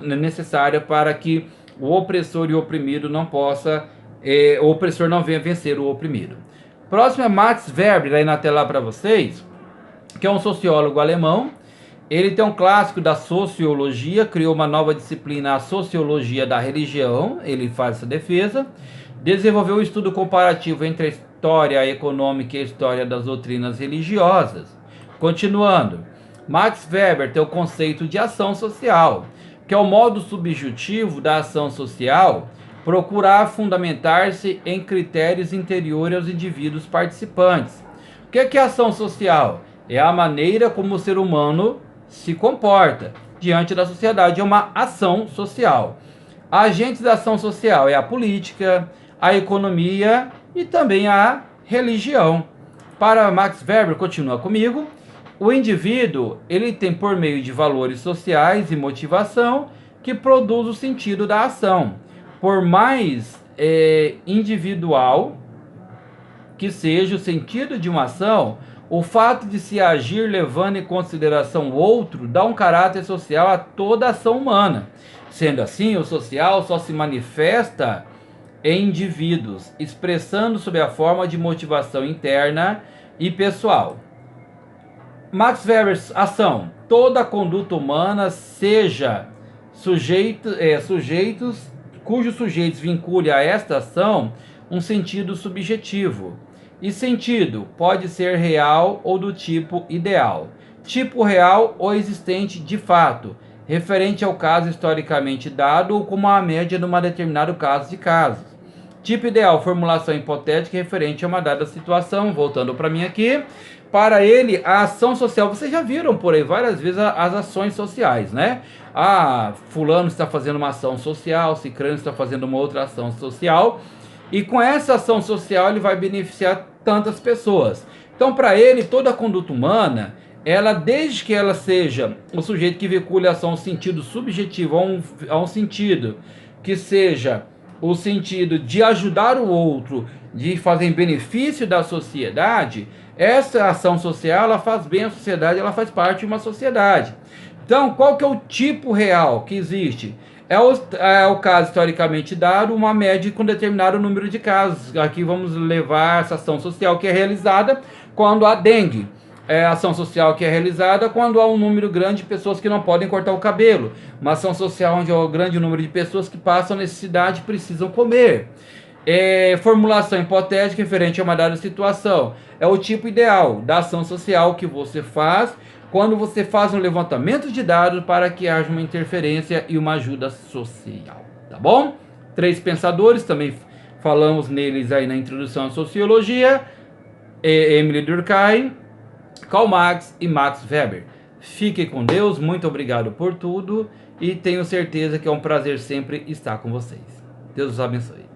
necessária para que o opressor e o oprimido não possa, o opressor não venha vencer o oprimido. Próximo é Max Weber, aí na tela para vocês, que é um sociólogo alemão. Ele tem um clássico da sociologia, criou uma nova disciplina, a sociologia da religião. Ele faz essa defesa. Desenvolveu um estudo comparativo entre a história econômica e a história das doutrinas religiosas. Continuando, Max Weber tem o conceito de ação social, que é o modo subjetivo da ação social, procurar fundamentar-se em critérios interiores aos indivíduos participantes. O que é ação social? É a maneira como o ser humano se comporta diante da sociedade, é uma ação social. Agentes da ação social é a política, a economia e também a religião. Para Max Weber, continua comigo, o indivíduo, ele tem por meio de valores sociais e motivação que produz o sentido da ação. Por mais individual que seja o sentido de uma ação, o fato de se agir levando em consideração o outro dá um caráter social a toda a ação humana. Sendo assim, o social só se manifesta em indivíduos, expressando sob a forma de motivação interna e pessoal. Max Weber, ação. Toda conduta humana seja cujos sujeitos vincule a esta ação um sentido subjetivo. E sentido pode ser real ou do tipo ideal. Tipo real ou existente de fato, referente ao caso historicamente dado ou como a média numa determinado caso de casos. Tipo ideal, formulação hipotética referente a uma dada situação. Voltando para mim aqui. Para ele, a ação social, vocês já viram por aí várias vezes as ações sociais, né? Fulano está fazendo uma ação social, cicrano está fazendo uma outra ação social. E com essa ação social ele vai beneficiar tantas pessoas. Então, para ele, toda a conduta humana, ela, desde que ela seja o sujeito que vincule a ação a um sentido subjetivo, a um sentido que seja o sentido de ajudar o outro, de fazer em benefício da sociedade, essa ação social, ela faz bem à sociedade, ela faz parte de uma sociedade. Então, qual que é o tipo real que existe? É o caso historicamente dado, uma média com determinado número de casos. Aqui vamos levar essa ação social que é realizada quando há dengue. É a ação social que é realizada quando há um número grande de pessoas que não podem cortar o cabelo. Uma ação social onde há um grande número de pessoas que passam necessidade e precisam comer. Formulação hipotética referente a uma dada situação. É o tipo ideal da ação social que você faz quando você faz um levantamento de dados para que haja uma interferência e uma ajuda social, tá bom? 3 pensadores, também falamos neles aí na introdução à sociologia, Emile Durkheim, Karl Marx e Max Weber. Fique com Deus, muito obrigado por tudo e tenho certeza que é um prazer sempre estar com vocês. Deus os abençoe.